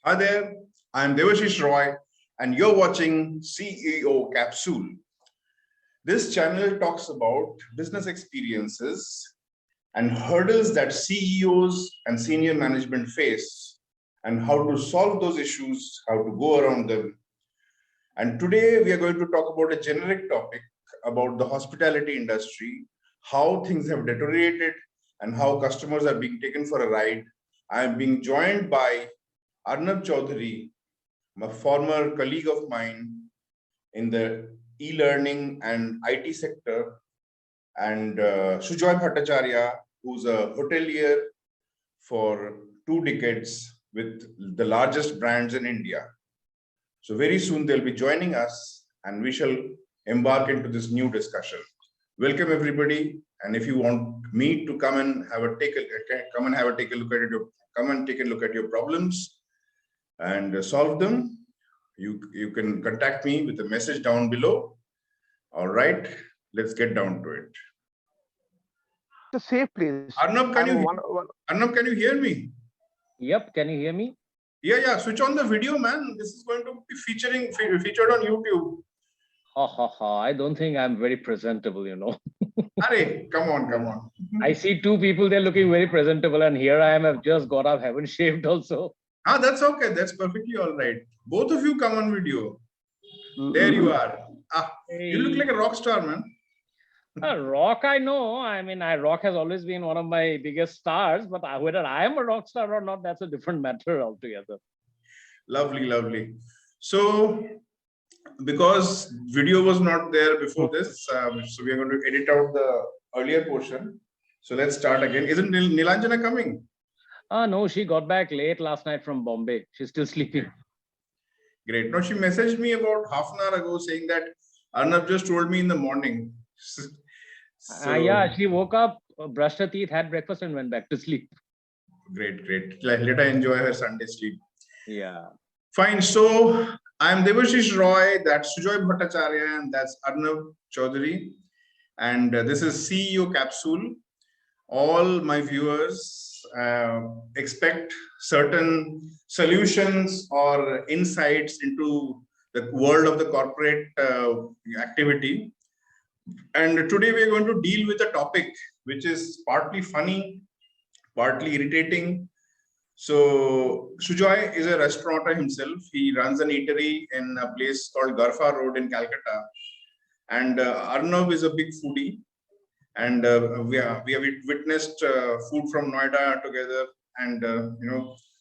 Hi there, I'm Debasish Roy, and you're watching CEO Capsule. This channel talks about business experiences and hurdles that CEOs and senior management face, and how to solve those issues, how to go around them. And today we are going to talk about a generic topic about the hospitality industry, how things have deteriorated, and how customers are being taken for a ride. I am being joined by Arnab Chaudhury, a former colleague of mine in the e-learning and IT sector, and Sujoy Bhattacharya, who's a hotelier for 2 decades with the largest brands in India. So very soon they'll be joining us and we shall embark into this new discussion. Welcome everybody. And if you want me to come and take a look at your problems and solve them, you can contact me with a message down below. All right, let's get down to it. It's a safe place. Arnab, can you hear me? Yep, can you hear me? Yeah. Switch on the video, man. This is going to be featured on YouTube. I don't think I'm very presentable, Arey, come on. I see 2 people, they're looking very presentable, and here I am, I've just got up, haven't shaved also. That's okay. That's perfectly all right. Both of you come on video. There you are. You look like a rock star, man. Rock, I know. I mean, rock has always been one of my biggest stars, but whether I am a rock star or not, that's a different matter altogether. Lovely. So, because video was not there before this, so we are going to edit out the earlier portion. So let's start again. Isn't Nilanjana coming? No, she got back late last night from Bombay. She's still sleeping. Great. No, she messaged me about half an hour ago saying that Arnab just told me in the morning. Yeah, she woke up, brushed her teeth, had breakfast, and went back to sleep. Great. Let her enjoy her Sunday sleep. Yeah. Fine. So I'm Debasish Roy, that's Sujoy Bhattacharya, and that's Arnab Chaudhury. And this is CEO Capsule. All my viewers expect certain solutions or insights into the world of the corporate activity. And today we're going to deal with a topic which is partly funny, partly irritating. So Sujoy is a restaurateur himself. He runs an eatery in a place called Garfa Road in Calcutta. And Arnab is a big foodie. And we have witnessed food from Noida together, and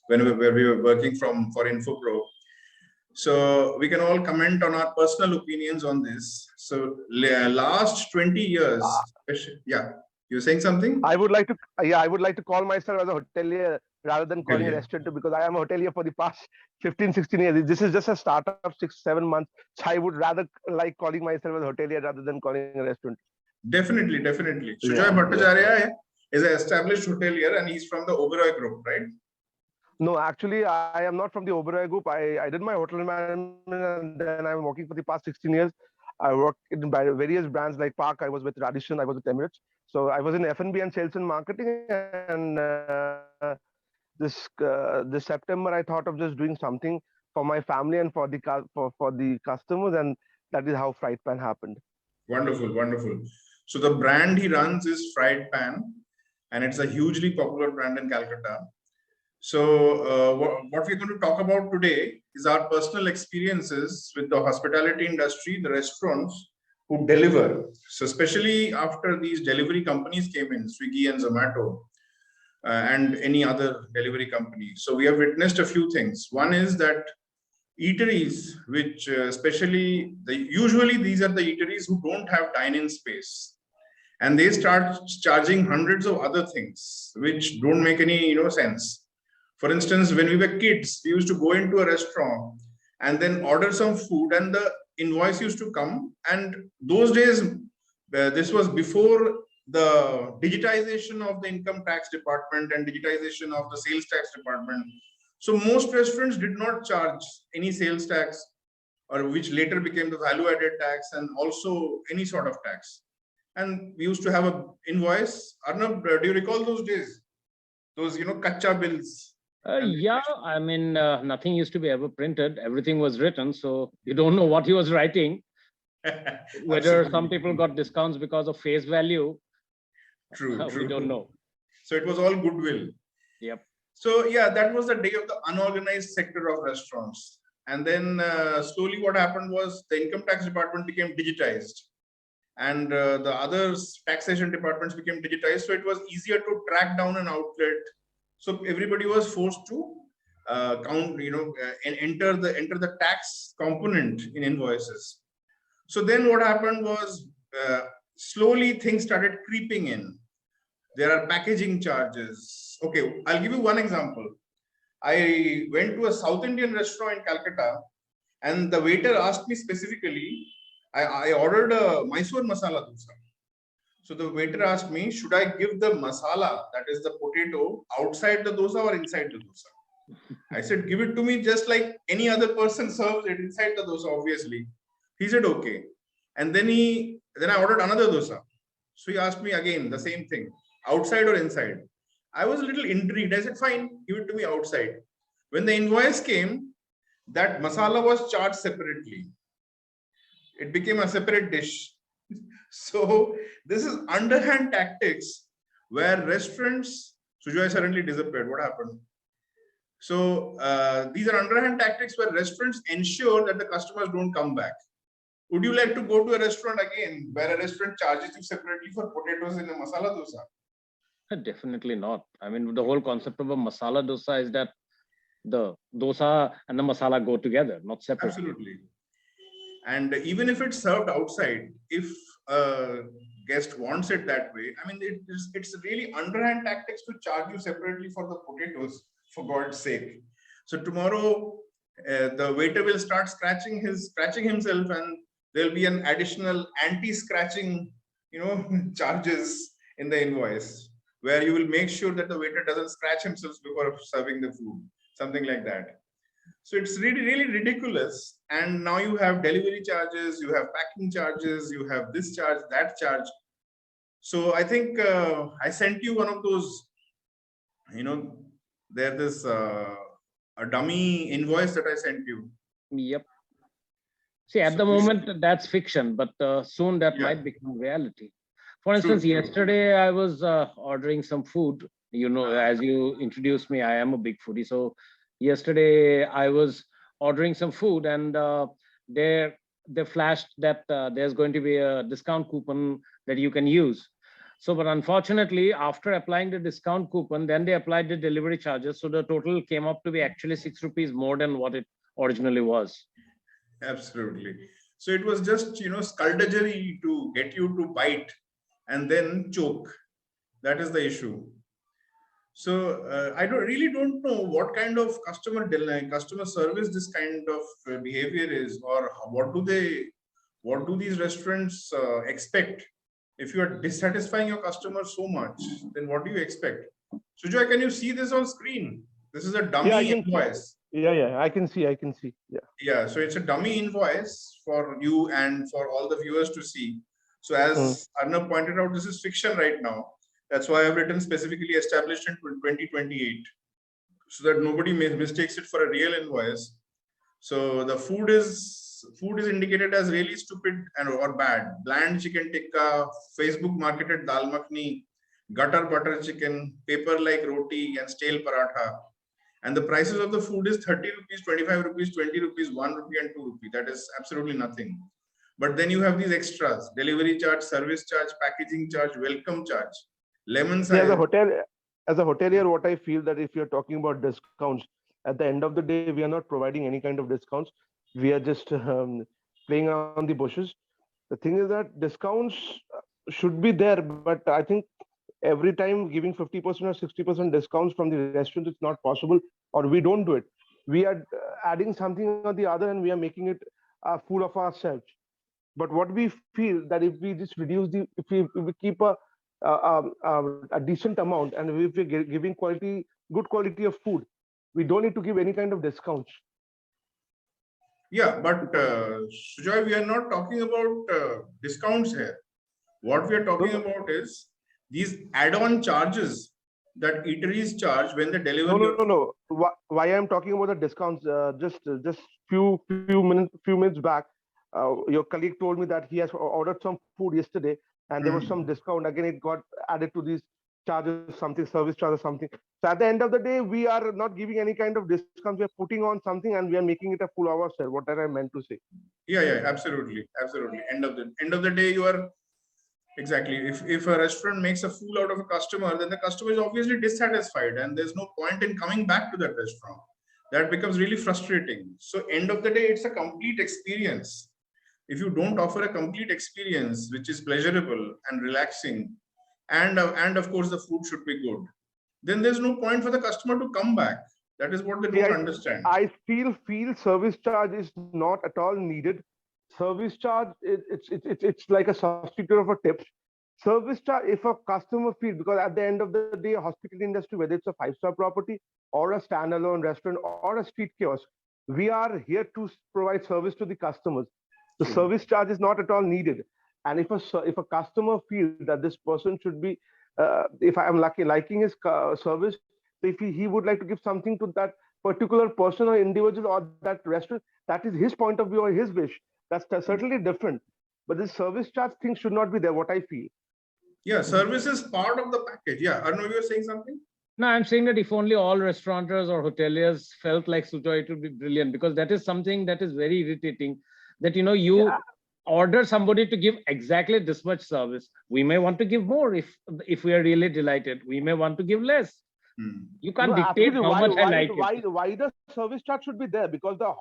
where we were working for InfoPro. So we can all comment on our personal opinions on this. So last 20 years, yeah, you're saying something? I would like to call myself as a hotelier rather than calling a restaurant, because I am a hotelier for the past 15-16 years. This is just a startup, 6-7 months. So I would rather like calling myself as a hotelier rather than calling a restaurant. Definitely. Sujoy Bhattacharya is an established hotelier and he's from the Overcharging group, right? No, actually, I am not from the Overcharging group. I did my hotel management and then I'm working for the past 16 years. I worked in various brands like Park. I was with Radisson. I was with Emirates. So I was in F&B and sales and marketing. And this September, I thought of just doing something for my family and for the customers, and that is how Fried Pan happened. Wonderful. So the brand he runs is Fried Pan, and it's a hugely popular brand in Calcutta. So what we're going to talk about today is our personal experiences with the hospitality industry, the restaurants who deliver. So especially after these delivery companies came in, Swiggy and Zomato, and any other delivery company. So we have witnessed a few things. One is that eateries, which usually these are the eateries who don't have dine-in space, and they start charging hundreds of other things which don't make any sense. For instance, when we were kids, we used to go into a restaurant and then order some food, and the invoice used to come. And those days, this was before the digitization of the income tax department and digitization of the sales tax department. So most restaurants did not charge any sales tax, or which later became the value added tax, and also any sort of tax. And we used to have an invoice. Arnab, do you recall those days? Those, kacha bills. Yeah, I mean, nothing used to be ever printed. Everything was written. So you don't know what he was writing. Whether some Absolutely. people got discounts because of face value, True, we don't true. know. So it was all goodwill. Yep. So yeah, that was the day of the unorganized sector of restaurants. And then slowly what happened was the income tax department became digitized, and the other taxation departments became digitized. So it was easier to track down an outlet. So everybody was forced to count, and enter the tax component in invoices. So then what happened was slowly things started creeping in. There are packaging charges. Okay, I'll give you one example. I went to a South Indian restaurant in Calcutta, and the waiter asked me specifically. I ordered a Mysore masala dosa. So the waiter asked me, should I give the masala, that is the potato, outside the dosa or inside the dosa? I said, give it to me just like any other person serves it inside the dosa, obviously. He said, okay. And then I ordered another dosa. So he asked me again the same thing, outside or inside. I was a little intrigued. I said, fine, give it to me outside. When the invoice came, that masala was charged separately. It became a separate dish. So this is underhand tactics where restaurants, Sujoy suddenly disappeared. What happened? So these are underhand tactics where restaurants ensure that the customers don't come back. Would you like to go to a restaurant again where a restaurant charges you separately for potatoes in a masala dosa? Definitely not. I mean, the whole concept of a masala dosa is that the dosa and the masala go together, not separately. Absolutely. And even if it's served outside, if a guest wants it that way, I mean, it's really underhand tactics to charge you separately for the potatoes, for God's sake. So tomorrow, the waiter will start scratching himself, and there'll be an additional anti-scratching, charges in the invoice, where you will make sure that the waiter doesn't scratch himself before serving the food, something like that. So it's really, really ridiculous. And now you have delivery charges, you have packing charges, you have this charge, that charge. So I think I sent you one of those, there's this a dummy invoice that I sent you. Yep. See, at So the moment, that's fiction, but soon that Yeah. might become reality. For True, instance, true. yesterday I was ordering some food. As you introduced me, I am a big foodie. So yesterday I was ordering some food, and they flashed that there's going to be a discount coupon that you can use. So, but unfortunately, after applying the discount coupon, then they applied the delivery charges. So the total came up to be actually 6 rupees more than what it originally was. Absolutely. So it was just, skullduggery to get you to bite and then choke. That is the issue. So I really don't know what kind of customer service this kind of behavior is, or what do these restaurants expect? If you are dissatisfying your customers so much, then what do you expect? Sujoy, can you see this on screen? This is a dummy Yeah, I can. invoice. Yeah, I can see. I can see. Yeah. Yeah, so it's a dummy invoice for you and for all the viewers to see. So as Arnab pointed out, this is fiction right now. That's why I've written specifically established in 2028, so that nobody mistakes it for a real invoice. So the food is indicated as really stupid and or bad. Bland chicken tikka, Facebook marketed dal makhni, gutter butter chicken, paper like roti, and stale paratha. And the prices of the food is 30 rupees, 25 rupees, 20 rupees, 1 rupee, and 2 rupee. That is absolutely nothing. But then you have these extras: delivery charge, service charge, packaging charge, welcome charge, lemon See, size. as a hotelier, what I feel that if you're talking about discounts, at the end of the day, we are not providing any kind of discounts. We are just playing around the bushes. The thing is that discounts should be there, but I think every time giving 50% or 60% discounts from the restaurant is not possible, or we don't do it. We are adding something or the other, and we are making it a fool of ourselves. But what we feel that if we just reduce if we keep a decent amount, and if we're giving good quality of food, we don't need to give any kind of discounts. Yeah, but Sujoy, we are not talking about discounts here. What we are talking about is these add-on charges that eateries charge when they deliver No, your no, no, no. Why I'm talking about the discounts? Just few minutes back, your colleague told me that he has ordered some food yesterday, and there was some discount. Again, it got added to these charges, something service charge or something. So at the end of the day, we are not giving any kind of discounts. We are putting on something, and we are making it a full hour sale. What I meant to say. Yeah, absolutely, absolutely. End of the day, you are exactly. If a restaurant makes a fool out of a customer, then the customer is obviously dissatisfied, and there's no point in coming back to that restaurant. That becomes really frustrating. So end of the day, it's a complete experience. If you don't offer a complete experience which is pleasurable and relaxing, and of course the food should be good, then there's no point for the customer to come back. That is what they See, don't understand. I feel service charge is not at all needed. Service charge, it's like a substitute of a tip. Service charge, if a customer feels, because at the end of the day, hospitality industry, whether it's a five-star property or a standalone restaurant or a street kiosk, we are here to provide service to the customers. The service charge is not at all needed. And if a customer feels that this person should be, if I am liking his service, if he would like to give something to that particular person or individual or that restaurant, that is his point of view or his wish. That's certainly different. But this service charge thing should not be there, what I feel. Yeah, service is part of the package. Yeah, Arnab, you were saying something? No, I'm saying that if only all restaurateurs or hoteliers felt like Sujoy, it would be brilliant, because that is something that is very irritating. That, you order somebody to give exactly this much service. We may want to give more if we are really delighted. We may want to give less. You can't dictate how much I like it. Why the service charge should be there? Because the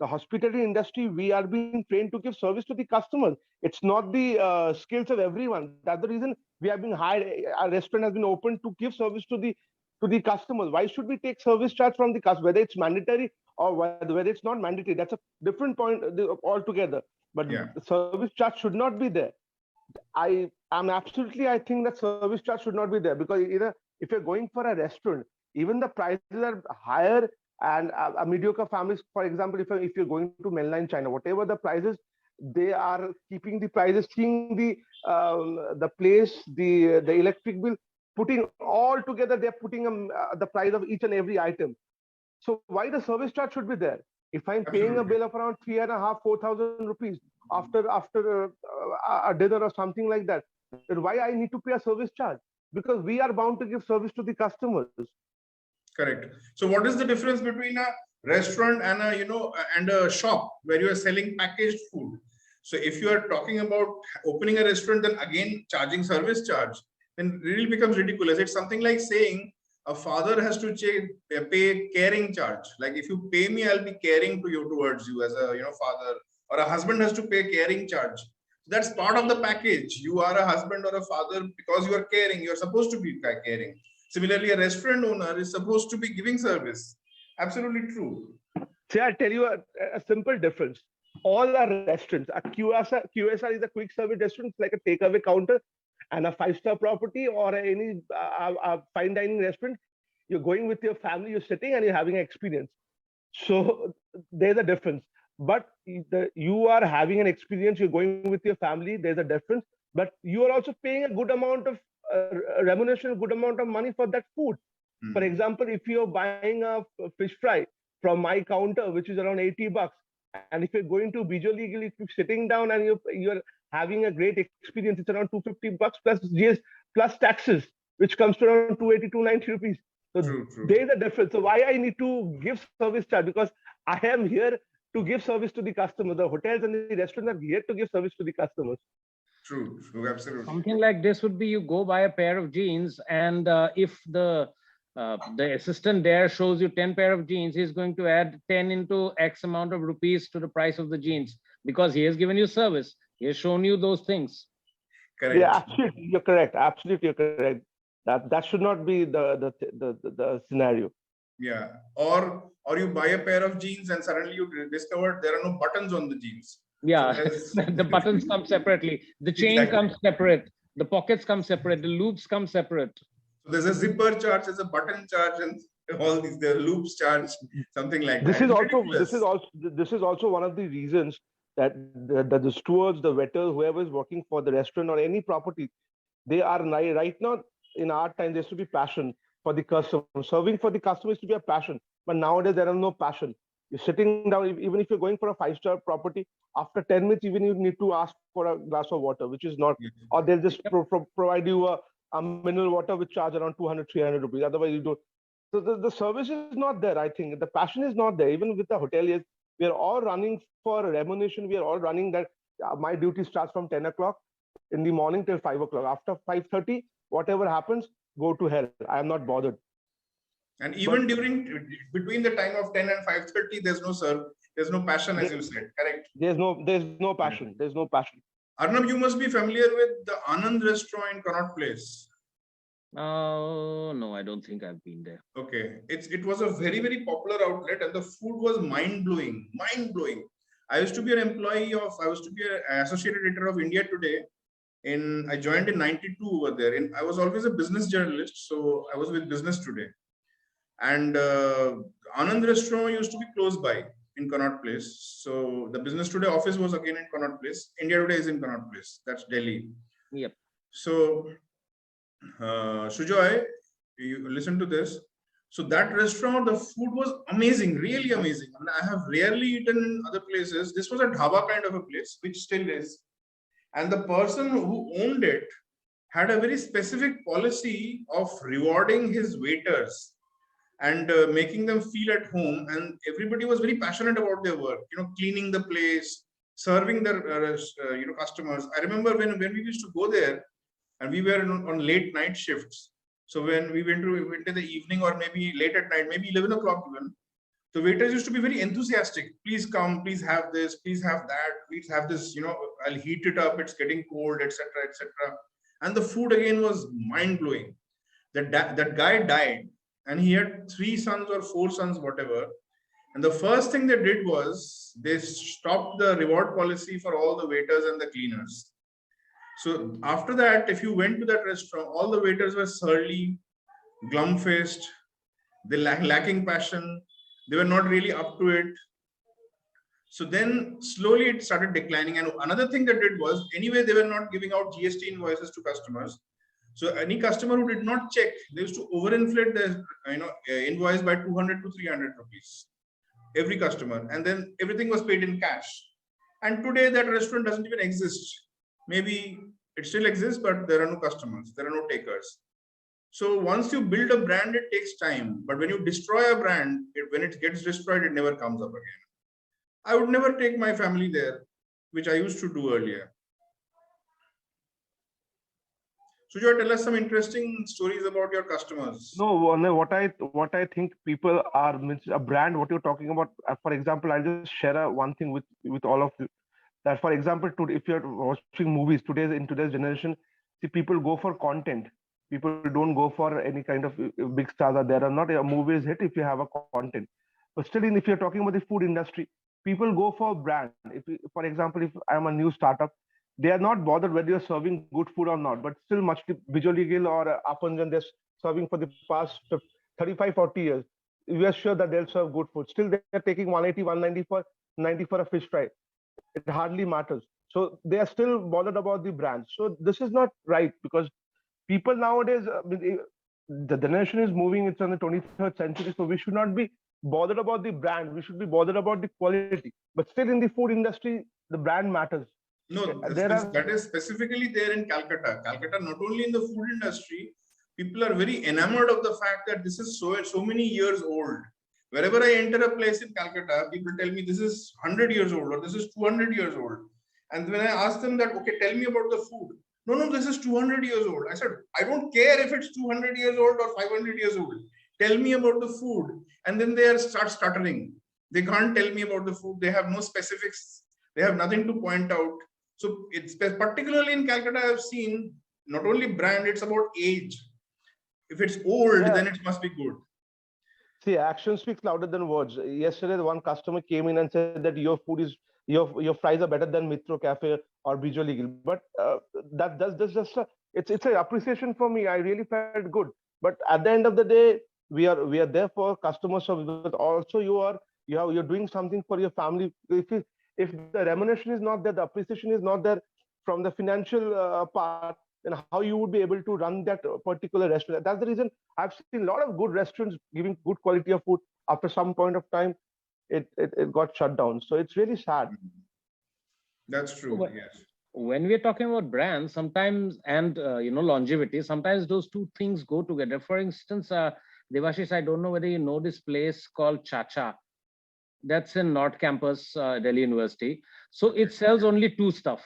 hospitality industry, we are being trained to give service to the customers. It's not the skills of everyone. That's the reason we have been hired. Our restaurant has been opened to give service to the customers. Why should we take service charge from the customer? Whether it's mandatory or whether it's not mandatory, that's a different point altogether. But the service charge should not be there. I think that service charge should not be there, because either if you're going for a restaurant, even the prices are higher, and a mediocre families, for example, if you're going to mainland China, whatever the prices, they are keeping the prices, seeing the place, the electric bill, putting all together, they're putting the price of each and every item. So why the service charge should be there? If I'm paying a bill of around 3,500-4,000 rupees after a dinner or something like that, then why I need to pay a service charge? Because we are bound to give service to the customers. Correct. So what is the difference between a restaurant and a shop where you are selling packaged food? So if you are talking about opening a restaurant, then again charging service charge, then it really becomes ridiculous. It's something like saying a father has to pay caring charge. Like, if you pay me, I'll be caring towards you as a father, or a husband has to pay caring charge. That's part of the package. You are a husband or a father because you are caring. You're supposed to be caring. Similarly, a restaurant owner is supposed to be giving service. Absolutely true. See, I'll tell you a simple difference. All our restaurants, a QSR is a quick service restaurant, like a takeaway counter, and a five-star property or any fine dining restaurant, you're going with your family, you're sitting and you're having an experience. So there's a difference. But you are having an experience, you're going with your family, there's a difference. But you are also paying a good amount of remuneration, a good amount of money for that food. For example, if you're buying a fish fry from my counter, which is around 80 bucks, and if you're going to Bijo Legal, if you're sitting down and you're having a great experience, it's around 250 bucks plus GS plus taxes, which comes to around 280, 290 rupees. So true. There's a difference. So why I need to give service charge? Because I am here to give service to the customer. The hotels and the restaurants are here to give service to the customers. True, absolutely. Something like this would be, you go buy a pair of jeans, and if the assistant there shows you 10 pair of jeans, he's going to add 10 into X amount of rupees to the price of the jeans, because he has given you service. He has shown you those things. Correct. Yeah, absolutely, you're correct. Absolutely, you're correct. That should not be the scenario. Yeah, or you buy a pair of jeans and suddenly you discover there are no buttons on the jeans. Yeah, so the buttons come separately. The chain comes separate. The pockets come separate. The loops come separate. So there's a zipper charge, there's a button charge, and all these, the loops charge, something like that. This is also one of the reasons that the stewards, the waiters, whoever is working for the restaurant or any property, they are right now in our time, there used to be passion for the customer. Serving for the customer used to be a passion. But nowadays, there is no passion. You're sitting down, even if you're going for a five-star property, after 10 minutes, even you need to ask for a glass of water, which is not, or they'll just provide you a mineral water which charge around 200, 300 rupees. Otherwise, you don't. So the service is not there, I think. The passion is not there. Even with the hoteliers, we are all running for remuneration. We are all running that my duty starts from 10 o'clock in the morning till 5 o'clock. After 5:30, whatever happens, go to hell. I am not bothered. And even between the time of 10 and 5:30, there's no passion, as you said, correct? There's no passion. There's no passion. Arnab, you must be familiar with the Anand restaurant in Connaught Place. No, I don't think I've been there. Okay, it was a very, very popular outlet, and the food was mind-blowing, mind-blowing. I used to be an associate editor of India Today. I joined in 92 over there. I was always a business journalist, so I was with Business Today. And Anand restaurant used to be close by in Connaught Place. So the Business Today office was again in Connaught Place. India Today is in Connaught Place. That's Delhi. Yep. So Sujoy, you listen to this. So that restaurant, the food was amazing, really amazing. I mean, I have rarely eaten in other places. This was a dhaba kind of a place, which still is. And the person who owned it had a very specific policy of rewarding his waiters and making them feel at home. And everybody was very passionate about their work, cleaning the place, serving their customers. I remember when we used to go there, and we were on late night shifts. So when we went to the evening or maybe late at night, maybe 11 o'clock even, the waiters used to be very enthusiastic. Please come, please have this, please have that, please have this, I'll heat it up, it's getting cold, etc., etc. And the food again was mind-blowing. That guy died, and he had 3 sons or 4 sons, whatever. And the first thing they did was they stopped the reward policy for all the waiters and the cleaners. So after that, if you went to that restaurant, all the waiters were surly, glum-faced, they lacking passion, they were not really up to it. So then slowly it started declining. And another thing they did was, anyway, they were not giving out GST invoices to customers. So any customer who did not check, they used to overinflate their invoice by 200 to 300 rupees, every customer. And then everything was paid in cash. And today that restaurant doesn't even exist. Maybe it still exists, but there are no customers, there are no takers. So once you build a brand, it takes time. But when you destroy a brand, when it gets destroyed, it never comes up again. I would never take my family there, which I used to do earlier. Sujoy, tell us some interesting stories about your customers. No, what I think people are, a brand, what you're talking about. For example, I'll just share one thing with all of you. That, for example, if you're watching movies in today's generation, see, people go for content. People don't go for any kind of big stars. There are not a movie is hit if you have a content. But still, if you're talking about the food industry, people go for brand. For example, if I'm a new startup, they are not bothered whether you're serving good food or not. But still, much Bijoli or Apanjan, they're serving for the past 35, 40 years. We are sure that they'll serve good food. Still, they're taking 180, 190 for 90 for a fish fry. It hardly matters. So they are still bothered about the brand. So this is not right, because people nowadays, the generation is moving. It's on the 23rd century. So we should not be bothered about the brand. We should be bothered about the quality. But still, in the food industry, the brand matters. No, that is specifically there in Calcutta. Calcutta, not only in the food industry, people are very enamored of the fact that this is so many years old. Wherever I enter a place in Calcutta, people tell me this is 100 years old or this is 200 years old. And when I ask them that, okay, tell me about the food. No, this is 200 years old. I said, I don't care if it's 200 years old or 500 years old. Tell me about the food. And then they start stuttering. They can't tell me about the food. They have no specifics. They have nothing to point out. So it's particularly in Calcutta, I've seen not only brand, it's about age. If it's old, then it must be good. See, action speaks louder than words. Yesterday, one customer came in and said that your food is your fries are better than Mitro Cafe or Bijo Legal. But that's just it's an appreciation for me. I really felt good. But at the end of the day, we are there for customer service. But also you're doing something for your family. If the remuneration is not there, the appreciation is not there from the financial part, then how you would be able to run that particular restaurant. That's the reason I've seen a lot of good restaurants giving good quality of food. After some point of time, it got shut down. So it's really sad. That's true. Yes. When we're talking about brands, sometimes and longevity, sometimes those two things go together. For instance, Debashish, I don't know whether you know this place called Chacha. That's in North Campus, Delhi University. So it sells only two stuff.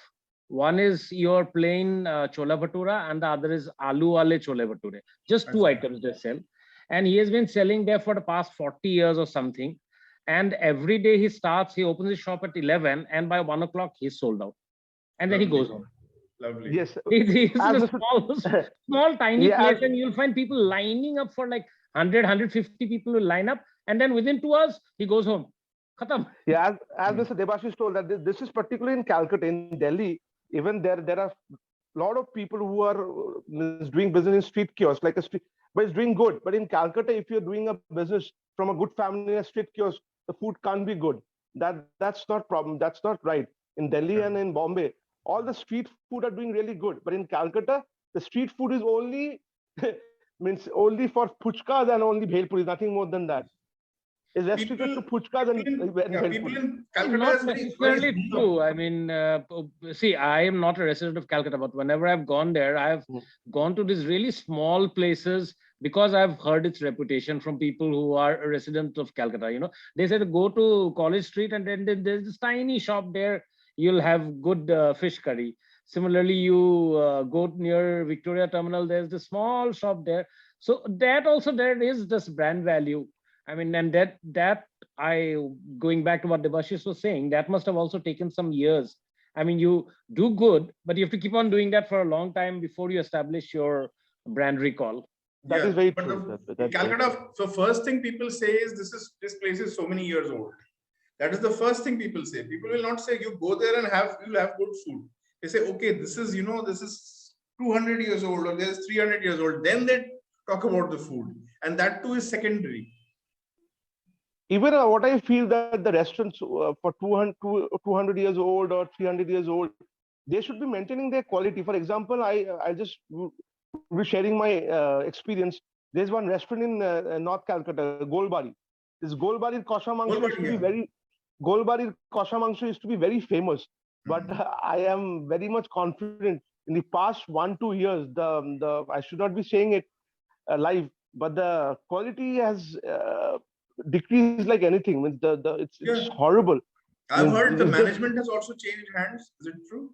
One is your plain chola bhatura, and the other is aloo wale chole bhature. Just two items they sell, and he has been selling there for the past 40 years or something. And every day he opens his shop at 11, and by 1 o'clock he's sold out, and then he goes home. Lovely. Yes. It's a small tiny Yeah, place, and you'll find people lining up for like 100, 150 people will line up, and then within 2 hours he goes home. Khatam. Yeah, as Mr. Debashish told that this is particularly in Calcutta. In Delhi, even there are a lot of people who are doing business in street kiosks, like a street, but it's doing good. But in Calcutta, if you're doing a business from a good family in a street kiosk, the food can't be good. That's not problem. That's not right. In Delhi and in Bombay, all the street food are doing really good. But in Calcutta, the street food is only means only for puchkas and only bhel puris, nothing more than that. Is restricted to puchkas and people in Calcutta Not is necessarily true. I mean, see, I am not a resident of Calcutta, but whenever I've gone there, I've gone to these really small places because I've heard its reputation from people who are residents of Calcutta. You know, they said go to College Street, and then there's this tiny shop there. You'll have good fish curry. Similarly, you go near Victoria Terminal, there's the small shop there. So that also there is this brand value. I mean, and that I going back to what Debashish was saying, that must have also taken some years. I mean, you do good, but you have to keep on doing that for a long time before you establish your brand recall. That is very true. In Calcutta, so first thing people say is this place is so many years old. That is the first thing people say. People will not say you go there and you'll have good food. They say, okay, this is 200 years old or there's 300 years old. Then they talk about the food, and that too is secondary. Even what I feel that the restaurants for 200 years old or 300 years old, they should be maintaining their quality. For example, I just be sharing my experience. There's one restaurant in North Calcutta, Golbari. This Golbari Kosha Mangsho used to be very Golbari Kosha Mangsho used to be very famous. But I am very much confident in the past 1-2 years. I should not be saying it live, but the quality has decreased like anything. It's horrible. I've heard the management has also changed hands. Is it true?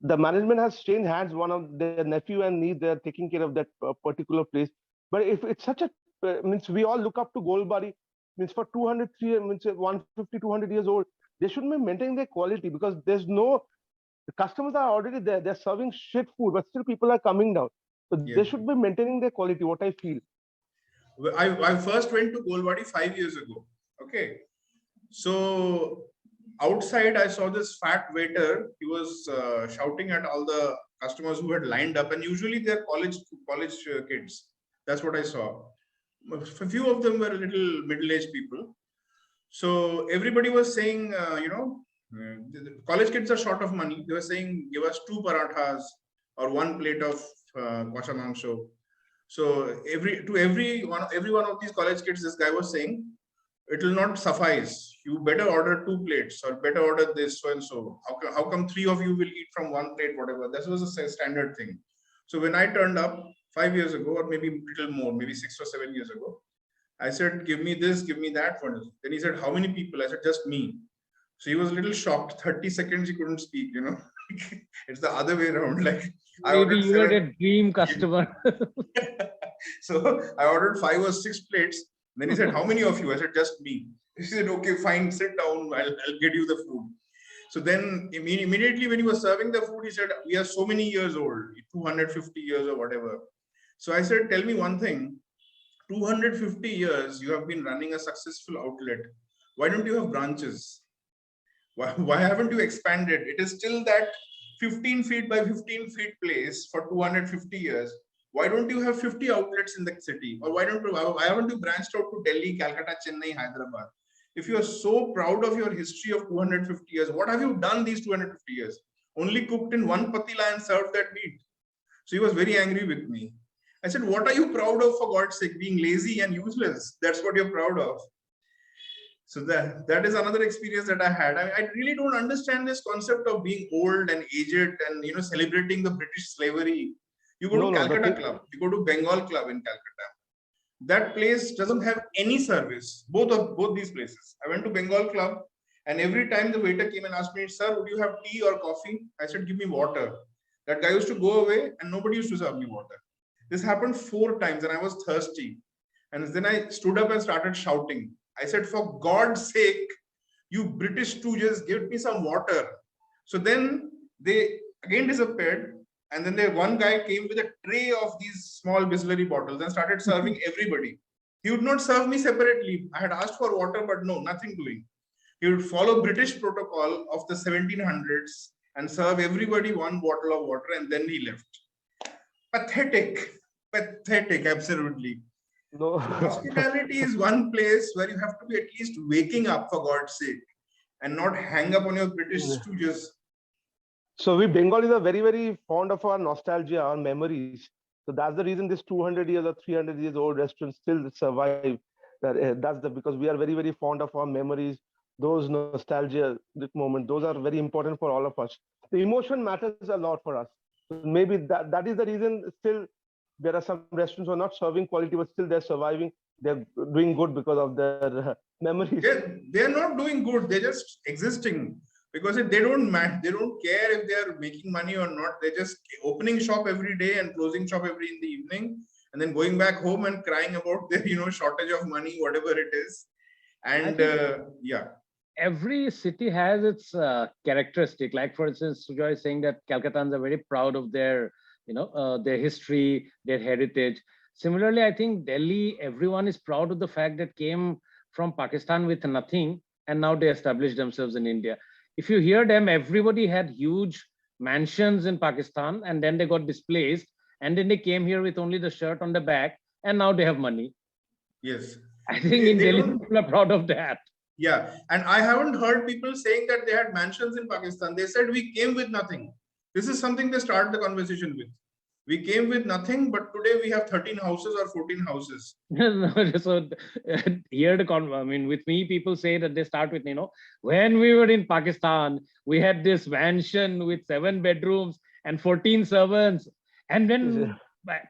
The management has changed hands. One of their nephew and niece, they're taking care of that particular place. But if it's such a means we all look up to Golbari, means for 200, 150, 200 years old, they shouldn't be maintaining their quality because the customers are already there. They're serving shit food, but still people are coming down. So they should be maintaining their quality, what I feel. I first went to Golwadi 5 years ago. Okay. So outside, I saw this fat waiter. He was shouting at all the customers who had lined up, and usually they're college kids. That's what I saw. A few of them were little middle-aged people. So everybody was saying, the college kids are short of money. They were saying, give us 2 parathas or 1 plate of kosha mangsho. So every one of these college kids, this guy was saying, it will not suffice. You better order 2 plates or better order this so and so. How come 3 of you will eat from 1 plate, whatever? This was a standard thing. So when I turned up 5 years ago, or maybe a little more, maybe 6 or 7 years ago, I said, give me this, give me that for this. Then he said, how many people? I said, just me. So he was a little shocked. 30 seconds he couldn't speak, It's the other way around. Like maybe you were a dream customer. So I ordered 5 or 6 plates. Then he said, how many of you? I said, just me. He said, okay, fine, sit down. I'll get you the food. So then immediately when he was serving the food, he said, we are so many years old, 250 years or whatever. So I said, tell me one thing. 250 years you have been running a successful outlet. Why don't you have branches? Why haven't you expanded? It is still that 15 feet by 15 feet place for 250 years. Why don't you have 50 outlets in the city? Or why haven't you branched out to Delhi, Calcutta, Chennai, Hyderabad? If you are so proud of your history of 250 years, what have you done these 250 years? Only cooked in one patila and served that meat. So he was very angry with me. I said, what are you proud of, for God's sake? Being lazy and useless. That's what you're proud of. So that is another experience that I had. I really don't understand this concept of being old and aged and, you know, celebrating the British slavery. You go to Calcutta Club, you go to Bengal Club in Calcutta. That place doesn't have any service. Both these places. I went to Bengal Club, and every time the waiter came and asked me, sir, would you have tea or coffee? I said, give me water. That guy used to go away and nobody used to serve me water. This happened 4 times and I was thirsty. And then I stood up and started shouting. I said, for God's sake, you British stooges, give me some water. So then they again disappeared. And then one guy came with a tray of these small Bisleri bottles and started serving everybody. He would not serve me separately. I had asked for water, but no, nothing doing. He would follow British protocol of the 1700s and serve everybody 1 bottle of water, and then he left. Pathetic, absolutely. No. Hospitality is one place where you have to be at least waking up, for God's sake, and not hang up on your British stooges. So we Bengalis are very, very fond of our nostalgia, our memories. So that's the reason this 200 years or 300 years old restaurant still survive. Because we are very, very fond of our memories. Those nostalgia moments, those are very important for all of us. The emotion matters a lot for us. So maybe that is the reason still there are some restaurants who are not serving quality, but still they're surviving. They're doing good because of their memories. They're not doing good. They're just existing. Because they don't care if they're making money or not. They're just opening shop every day and closing shop every in the evening, and then going back home and crying about their, you know, shortage of money, whatever it is. And yeah, every city has its characteristic. Like, for instance, Sujoy is saying that Calcuttans are very proud of their, you know, their history, their heritage. Similarly, I think Delhi, everyone is proud of the fact that came from Pakistan with nothing, and now they established themselves in India. If you hear them, everybody had huge mansions in Pakistan, and then they got displaced, and then they came here with only the shirt on the back, and now they have money. Yes. I think in Delhi, people are proud of that. Yeah. And I haven't heard people saying that they had mansions in Pakistan. They said we came with nothing. This is something they start the conversation with. We came with nothing, but today we have 13 houses or 14 houses. So here I mean, with me, people say that they start with, you know, when we were in Pakistan, we had this mansion with 7 bedrooms and 14 servants. And then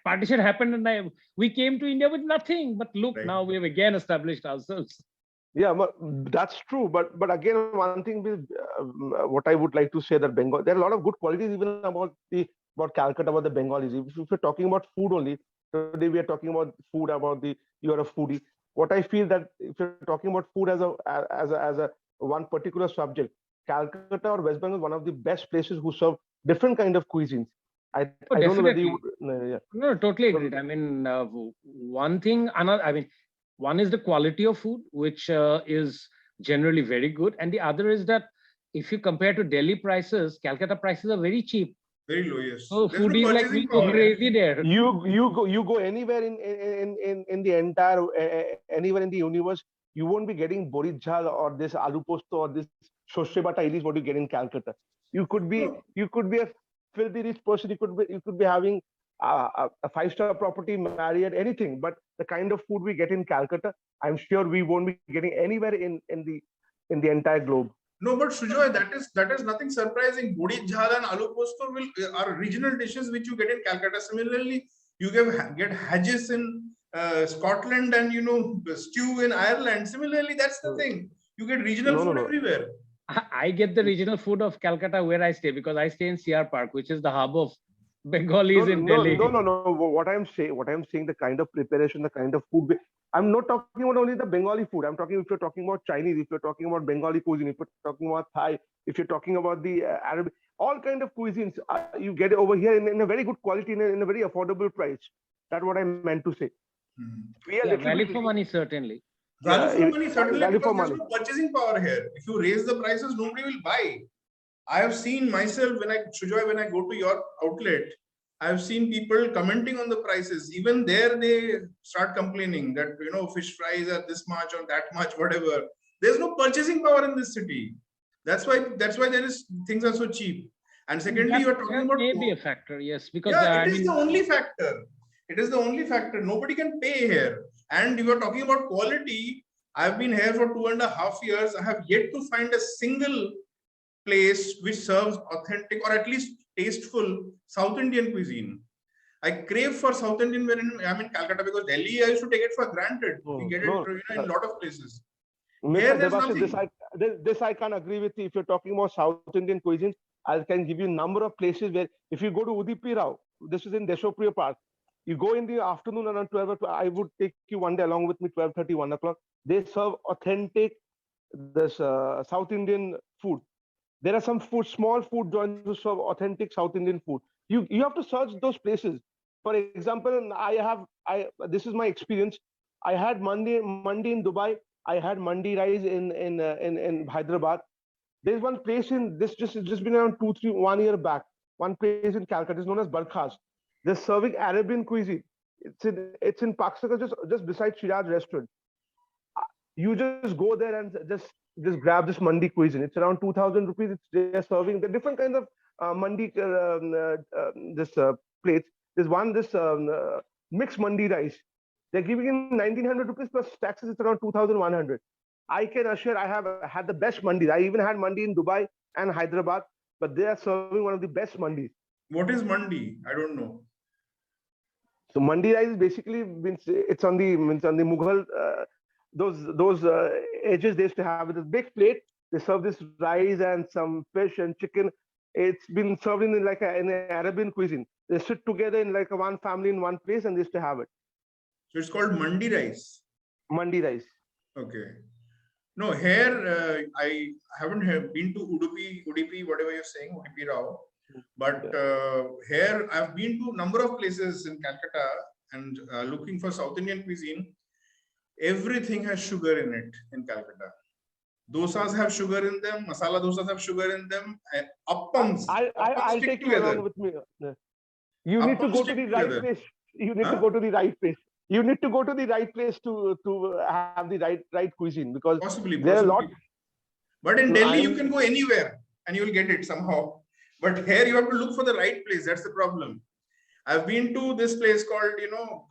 partition happened and we came to India with nothing. But look, now we have again established ourselves. Yeah, but that's true. But again, one thing with what I would like to say that Bengal, there are a lot of good qualities even about Calcutta, about the Bengalis. If you're talking about food only, today we are talking about food, you're a foodie. What I feel that if you're talking about food as a one particular subject, Calcutta or West Bengal is one of the best places who serve different kind of cuisines. I don't know whether you would. No, totally agreed. I mean, one thing, one is the quality of food, which is generally very good. And the other is that if you compare to Delhi prices, Calcutta prices are very cheap. Very low, yes. So foodies like me go crazy there. You go anywhere in the entire anywhere in the universe, you won't be getting borit jhal or this aloo posto or this shorshe bata idli is what you get in Calcutta. You could be a filthy rich person. You could be having a 5-star property, Marriott, anything. But the kind of food we get in Calcutta, I'm sure we won't be getting anywhere in the entire globe. No, but Sujoy, that is nothing surprising. Borit jhal and aloo posto are regional dishes which you get in Calcutta. Similarly, you get haggis in Scotland and, you know, stew in Ireland. Similarly, that's the thing. You get regional food everywhere. I get the regional food of Calcutta where I stay, because I stay in CR Park, which is the hub of Bengalis in Delhi. No. What I'm saying, the kind of preparation, the kind of food. I'm not talking about only the Bengali food. I'm talking, if you're talking about Chinese, if you're talking about Bengali cuisine, if you're talking about Thai, if you're talking about the Arabic, all kind of cuisines, you get it over here in a very good quality, in a very affordable price. That's what I meant to say. Value for money, certainly. Value for money, certainly, because there's no purchasing power here. If you raise the prices, nobody will buy. I have seen myself when I go to your outlet, I've seen people commenting on the prices. Even there, they start complaining that, you know, fish fries are this much or that much, whatever. There's no purchasing power in this city. That's why things are so cheap. And secondly, you are talking about may be a factor, yes, because yeah, it is the only factor. It is the only factor. Nobody can pay here. And you are talking about quality. I've been here for 2.5 years. I have yet to find a single place which serves authentic or at least tasteful South Indian cuisine. I crave for South Indian when I'm in Calcutta, because Delhi I used to take it for granted. We get it in a lot of places. Here there's nothing. This I can't agree with you. If you're talking about South Indian cuisine, I can give you a number of places where if you go to Udupi Rao, this is in Deshopriya Park, you go in the afternoon around 12, I would take you one day along with me, 12:30, 1 o'clock. They serve authentic South Indian food. There are some small food joints who serve authentic South Indian food. You have to search those places. For example, this is my experience. I had mandi in Dubai. I had mandi rice in Hyderabad. There's one place in this just been around 1 year back. One place in Calcutta is known as Barkhas. They're serving Arabian cuisine. It's in Park Circle, just beside Shiraz restaurant. You just go there and just grab this mandi cuisine. It's around 2,000 rupees. They're serving the different kinds of mandi plates. There's one mixed mandi rice. They're giving in 1,900 rupees plus taxes. It's around 2,100. I can assure I have had the best mandi. I even had mandi in Dubai and Hyderabad, but they are serving one of the best mandis. What is mandi? I don't know. So mandi rice basically means it's on the Mughal. Those edges they used to have with this big plate. They serve this rice and some fish and chicken. It's been served in like in an Arabian cuisine. They sit together in like one family in one place, and they used to have it. So it's called mandi rice. Mandi rice. Okay. No, here I haven't been to Udupi, whatever you're saying, Udupi Rao. But here I've been to a number of places in Calcutta and looking for South Indian cuisine. Everything has sugar in it in Calcutta. Dosas have sugar in them. Masala dosas have sugar in them. Appams. I'll take you along with me. You need to go to the right place. You need to go to the right place. You need to go to the right place to have the right cuisine, because possibly there are a lot. But in Delhi, you can go anywhere and you will get it somehow. But here you have to look for the right place. That's the problem. I've been to this place called,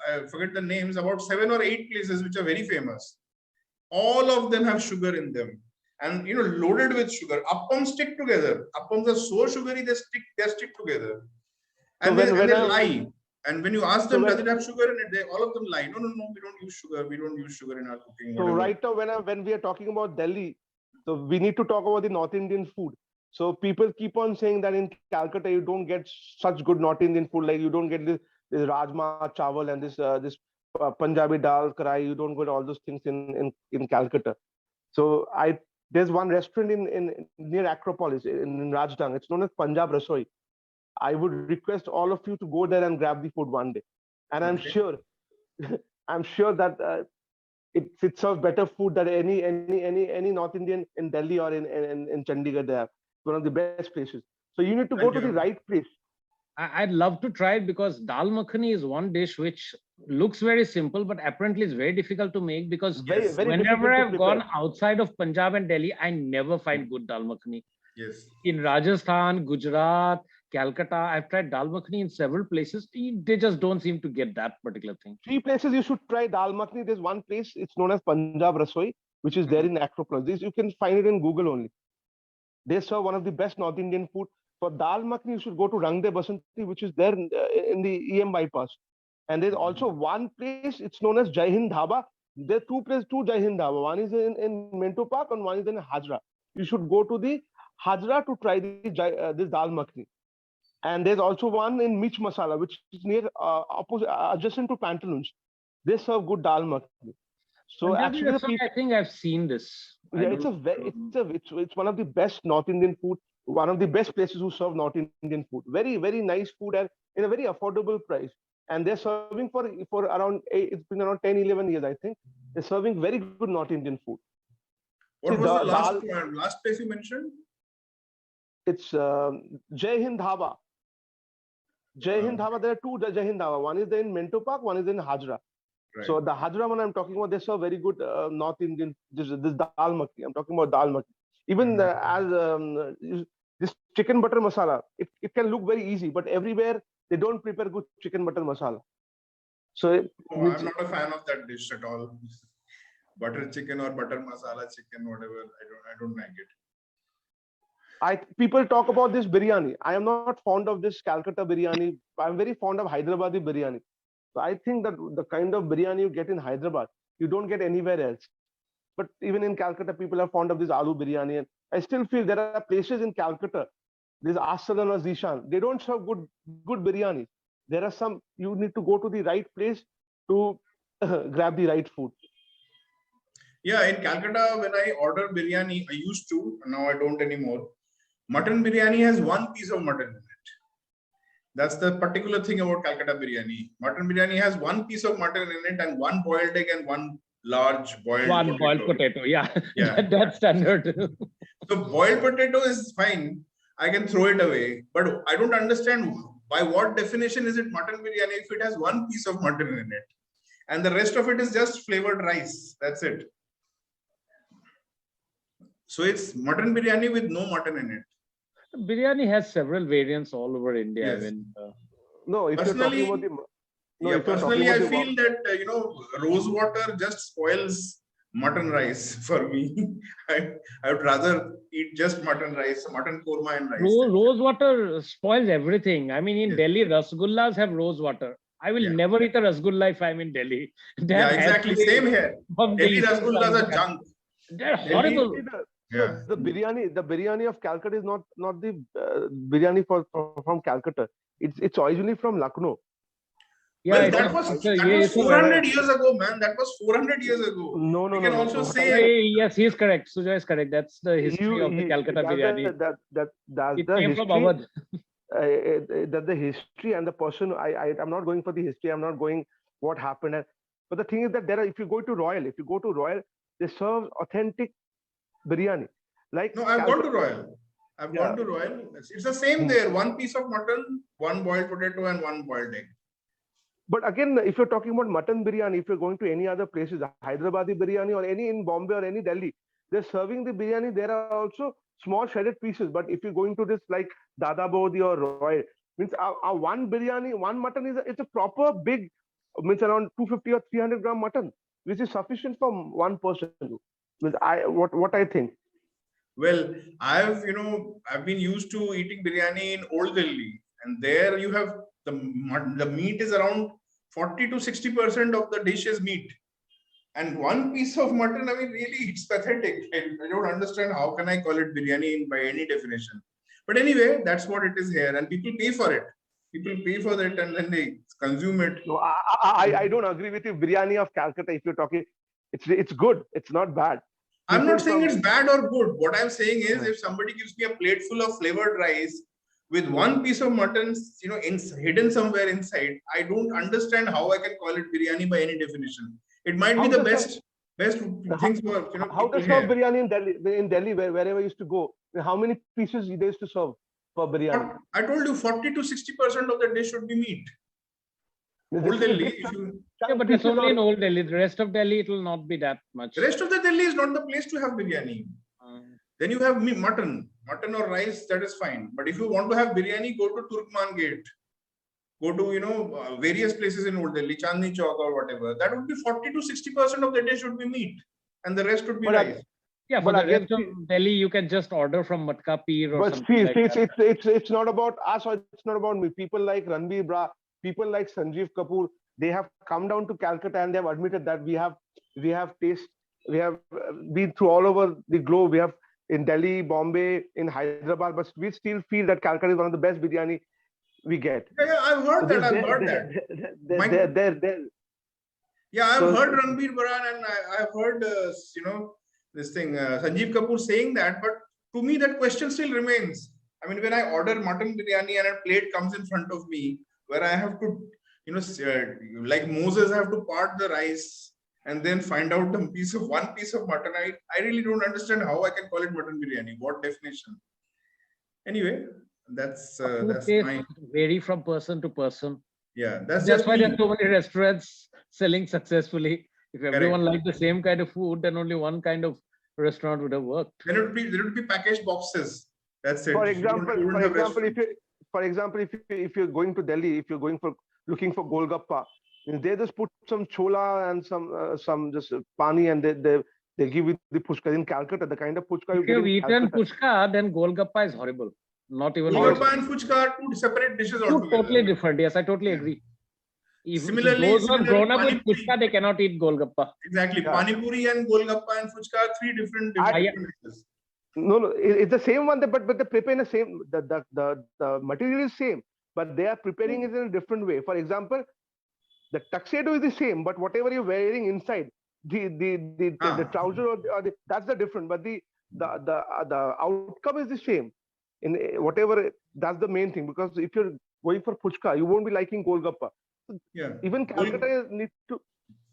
I forget the names, about 7 or 8 places which are very famous. All of them have sugar in them, and loaded with sugar. Appams stick together. Appams are so sugary they stick together, and they lie. And when you ask them, does it have sugar in it? All of them lie. No, we don't use sugar. We don't use sugar in our cooking. So right now, when we are talking about Delhi, so we need to talk about the North Indian food. So people keep on saying that in Calcutta you don't get such good North Indian food, like you don't get this rajma chawal and this Punjabi dal karai. You don't get all those things in Calcutta. So there's one restaurant in near Acropolis in Rajdang. It's known as Punjab Rasoi. I would request all of you to go there and grab the food one day, and I'm sure that it serves better food than any North Indian in Delhi or in Chandigarh. They have one of the best places. So you need to go to the right place. I'd love to try it, because dal makhani is one dish which looks very simple, but apparently is very difficult to make, because very whenever I've gone outside of Punjab and Delhi, I never find good dal makhani. Yes. In Rajasthan, Gujarat, Calcutta, I've tried dal makhani in several places. They just don't seem to get that particular thing. 3 places you should try dal makhani. There's one place, it's known as Punjab Rasoi, which is there in Acropolis. You can find it in Google only. They serve one of the best North Indian food. For dal makhani, you should go to Rangde Basanti, which is there in the EM bypass. And there's also one place, it's known as Jai Hind Dhaba. There are two Jai Hind Dhaba. One is in Minto Park and one is in Hajra. You should go to the Hajra to try this dal makhani. And there's also one in Mich Masala, which is near adjacent to Pantaloons. They serve good dal makhani. So actually, I think I've seen this. Yeah, it's one of the best North Indian food. One of the best places who serve North Indian food. Very, very nice food and in a very affordable price. And they're serving for around, it's been around 10, 11 years, I think. They're serving very good North Indian food. What was the last place you mentioned? It's Jai Hind Dhaba. Jai Hind Dhaba, there are two Jai Hind Dhaba. One is in Minto Park, one is in Hajra. Right. So the Hajra one I'm talking about, they serve very good North Indian, this dal makhani. I'm talking about dal makhani. Even This chicken butter masala, it can look very easy, but everywhere they don't prepare good chicken butter masala. So Oh, I'm not a fan of that dish at all. Butter chicken or butter masala chicken, whatever. I don't like it. People talk about this biryani. I am not fond of this Calcutta biryani. I'm very fond of Hyderabadi biryani. So I think that the kind of biryani you get in Hyderabad, you don't get anywhere else. But even in Calcutta, people are fond of this aloo biryani. And I still feel there are places in Calcutta, this Asalan or Zishan, they don't serve good biryani. There are some, you need to go to the right place to grab the right food. Yeah, in Calcutta, when I order biryani, I used to, now I don't anymore. Mutton biryani has one piece of mutton in it. That's the particular thing about Calcutta biryani. Mutton biryani has one piece of mutton in it and one boiled egg and one large boiled potato. Yeah, yeah. That's standard. So boiled potato is fine. I can throw it away. But I don't understand by what definition is it mutton biryani if it has one piece of mutton in it. And the rest of it is just flavored rice. That's it. So it's mutton biryani with no mutton in it. Biryani has several variants all over India. Yes. I mean, no, if personally, you're talking about the, yeah, personally, I feel that rose water just spoils mutton rice for me. I would rather eat just mutton rice, mutton korma and rice. Rose water spoils everything. I mean, in Yes. Delhi, rasgullas have rose water. I will never eat a rasgulla if I'm in Delhi. Yeah, exactly. Same here. Delhi rasgullas are junk. They're horrible. Yeah. The biryani of Calcutta is not the biryani from Calcutta. It's originally from Lucknow. Yeah, well, that was 400 years ago, man. That was 400 years ago. No. You can also say yes, he is correct. Sujoy is correct. That's the history of the Calcutta biryani. It came from Awadh. That the history and the person. I'm not going for the history. I'm not going what happened. But the thing is that if you go to Royal, they serve authentic biryani. Like no, I've gone to Royal. Gone to Royal. It's the same there. One piece of mutton, one boiled potato, and one boiled egg. But again, if you're talking about mutton biryani, if you're going to any other places, Hyderabadi biryani or any in Bombay or any Delhi, they're serving the biryani. There are also small shredded pieces. But if you're going to this like Dada Bodhi or Roy, means one biryani, one mutton it's a proper big, means around 250 or 300 gram mutton, which is sufficient for one person. Means what I think. Well, I've been used to eating biryani in Old Delhi, and there you have the meat is around 40 to 60% of the dish is meat, and one piece of mutton. I mean, really, it's pathetic. I don't understand how can I call it biryani by any definition. But anyway, that's what it is here, and people pay for it. People pay for it, and then they consume it. No, I don't agree with you. Biryani of Calcutta, if you're talking, it's good. It's not bad. I'm not saying it's bad or good. What I'm saying is, if somebody gives me a plate full of flavored rice with one piece of mutton, hidden somewhere inside, I don't understand how I can call it biryani by any definition. It might be the best things for how to serve biryani in Delhi. In Delhi, wherever I used to go, how many pieces they used to serve for biryani? I told you 40 to 60% of the dish should be meat. Old Delhi, but it's only in Old Delhi. The rest of Delhi, it will not be that much. The rest of the Delhi is not the place to have biryani. Then you have mutton or rice, that is fine. But if you want to have biryani, go to Turkman Gate. Go to, various places in Old Delhi, Chandni Chowk or whatever. That would be 40 to 60% of the dish would be meat. And the rest would be rice. Yeah, but the rest of Delhi, you can just order from Matka Peer or something like that. It's not about us or it's not about me. People like Ranbir Bra, people like Sanjeev Kapoor, they have come down to Calcutta and they have admitted that we have been through all over the globe. We have in Delhi, Bombay, in Hyderabad, but we still feel that Calcutta is one of the best biryani we get. Yeah, I've heard that. I've heard that. Yeah, I've heard Ranbir Baran and I've heard, this thing, Sanjeev Kapoor saying that, but to me, that question still remains. I mean, when I order mutton biryani and a plate comes in front of me, where I have to, like Moses, I have to part the rice and then find out one piece of mutton. I really don't understand how I can call it mutton biryani. What definition? Anyway, that's my vary from person to person. Yeah, that's why there are so many restaurants selling successfully. If everyone liked the same kind of food, then only one kind of restaurant would have worked. There would be packaged boxes. That's it. For You example, don't have restaurants. if you're going to Delhi, if you're going for looking for Golgappa, they just put some chola and some just pani, and they give you the puchka. In Calcutta, the kind of puchka you If get you've in eaten Calcutta, puchka, then Golgappa is horrible. Not even worth Golgappa it. and fuchka are two separate dishes Two altogether. totally different. Yes, I totally Yeah. agree. If Similarly, those who have grown up pani with puri. puchka, they cannot eat Golgappa. Exactly. yeah. Pani puri and Golgappa and fuchka are three different I, different dishes. no, it's the same one, but they prepare in the same. The material is same, but they are preparing it in a different way. For example, the tuxedo is the same, but whatever you're wearing inside, the trouser that's the different. But the outcome is the same. In whatever, that's the main thing. Because if you're going for puchka, you won't be liking Golgappa. Yeah. Even Calcutta need to.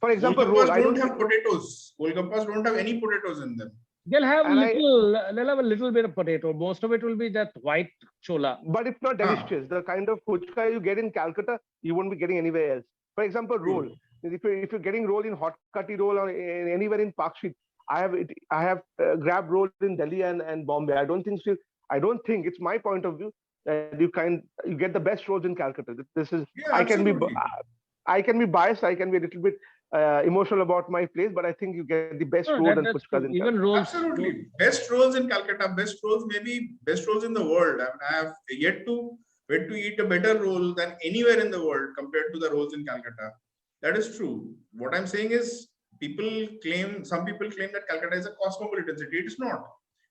For example, roll. Golgappas I don't don't have think, potatoes. Golgappas don't have any potatoes in them. They'll have and I. a little bit of potato. Most of it will be that white chola. But it's not Ah, delicious. The kind of puchka you get in Calcutta, you won't be getting anywhere else. For example, roll. true. If you're getting roll in hot kati roll or anywhere in Park Street, I have grabbed roll in Delhi and Bombay. I don't think it's my point of view that you get the best rolls in Calcutta. This is Yeah, I can be absolutely. I can be biased. I can be a little bit emotional about my place, but I think you get the best No, roll and that's puchkas true. in Even Calcutta. rolls. Absolutely. Best rolls in Calcutta, best rolls, maybe best rolls in the world. I mean, I have yet to eat a better roll than anywhere in the world compared to the rolls in Calcutta. That is true. What I'm saying is some people claim that Calcutta is a cosmopolitan city. It is not.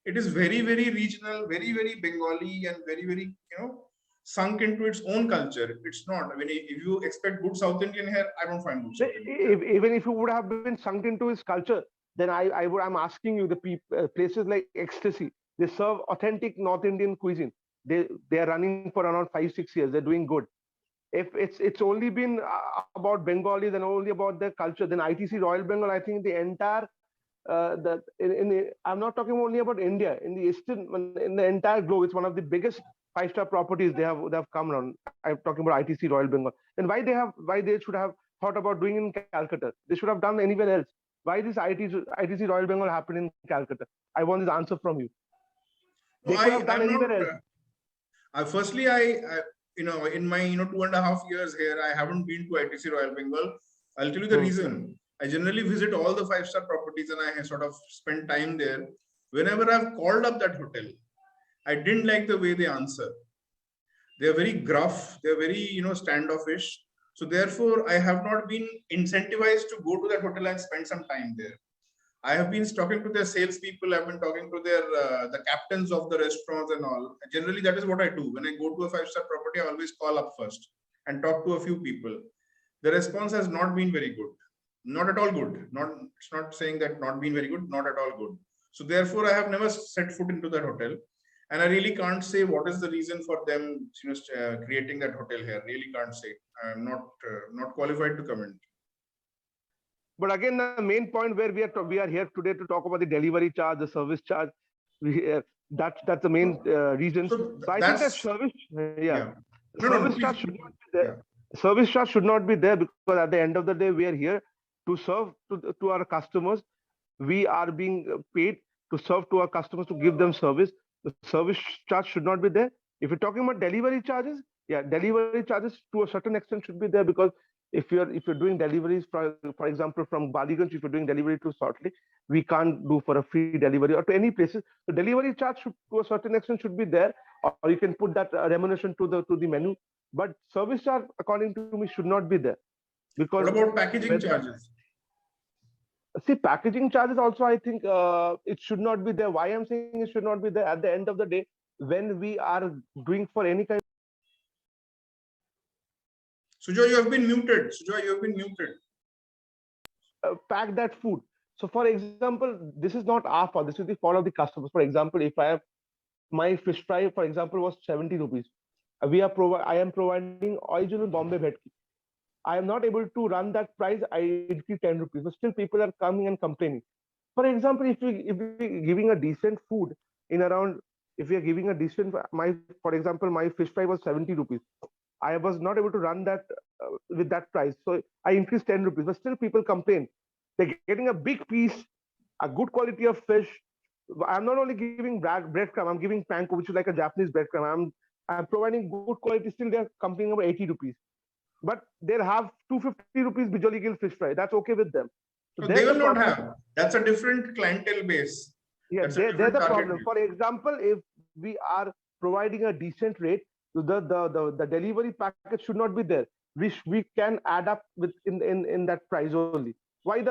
It is very, very regional, very, very Bengali, and very, very, sunk into its own culture. It's not. I mean, if you expect good South Indian here, I don't find good South Indian here. Even if you would have been sunk into his culture, then I'm asking you, places like Ecstasy, they serve authentic North Indian cuisine. They are running for around 5 6 years. They're doing good. If it's only been about Bengalis and only about their culture, then ITC Royal Bengal, I think the entire I'm not talking only about India. In the entire globe, it's one of the biggest 5-star properties they have come around. I'm talking about ITC Royal Bengal. Then why they should have thought about doing in Calcutta? They should have done anywhere else. Why this ITC Royal Bengal happened in Calcutta? I want this answer from you. No, They could have done I'm not. anywhere else. Firstly, in my 2.5 years here, I haven't been to ITC Royal Bengal. I'll tell you the reason. I generally visit all the 5-star properties and I sort of spend time there. Whenever I've called up that hotel, I didn't like the way they answer. They're very gruff. They're very standoffish. So therefore, I have not been incentivized to go to that hotel and spend some time there. I have been talking to their salespeople. I've been talking to their the captains of the restaurants and all. Generally, that is what I do. When I go to a 5-star property, I always call up first and talk to a few people. The response has not been very good. Not at all good. It's not saying that not been very good. Not at all good. So therefore, I have never set foot into that hotel, and I really can't say what is the reason for them, creating that hotel here. Really can't say. I'm not qualified to comment. But again, the main point where we are here today to talk about the delivery charge, the service charge, that's the main reason. So So I think that that's service, yeah. No, service please. charge should not be there. Yeah. Service charge should not be there, because at the end of the day, we are here to serve to our customers. We are being paid to serve to our customers, to give them service. The service charge should not be there. If you're talking about delivery charges, yeah, delivery charges to a certain extent should be there, because if you're doing deliveries, for example, from Baliganj, if you're doing delivery to Saltlake, we can't do for a free delivery, or to any places. The delivery charge should, to a certain extent, should be there, or you can put that remuneration to the menu. But service charge, according to me, should not be there, because What about packaging charges? see, packaging charges also, I think it should not be there. Why I'm saying it should not be there? At the end of the day, when we are doing for any kind Sujoy, you have been muted. Sujoy, you have been muted. pack that food. So for example, this is not our fault. This is the fault of the customers. For example, if I have my fish fry, for example, was 70 rupees. I am providing original Bombay Bhetki. I am not able to run that price. I increase 10 rupees, but still people are coming and complaining. For example, if we giving a decent food in around, if we are giving a decent, for example, my fish fry was 70 rupees. I was not able to run that with that price. So I increased 10 rupees, but still people complain. They're getting a big piece, a good quality of fish, I'm not only giving breadcrumb, I'm giving panko, which is like a Japanese breadcrumb. I'm providing good quality. Still, they're complaining about 80 rupees. But they'll have 250 rupees Bijoli Gill fish fry. That's okay with them. So So they there's the will not problem. have. That's a different clientele base. Yeah, That's a they're different the target problem. base. For example, if we are providing a decent rate, the delivery package should not be there. We can add up with in that price only. Why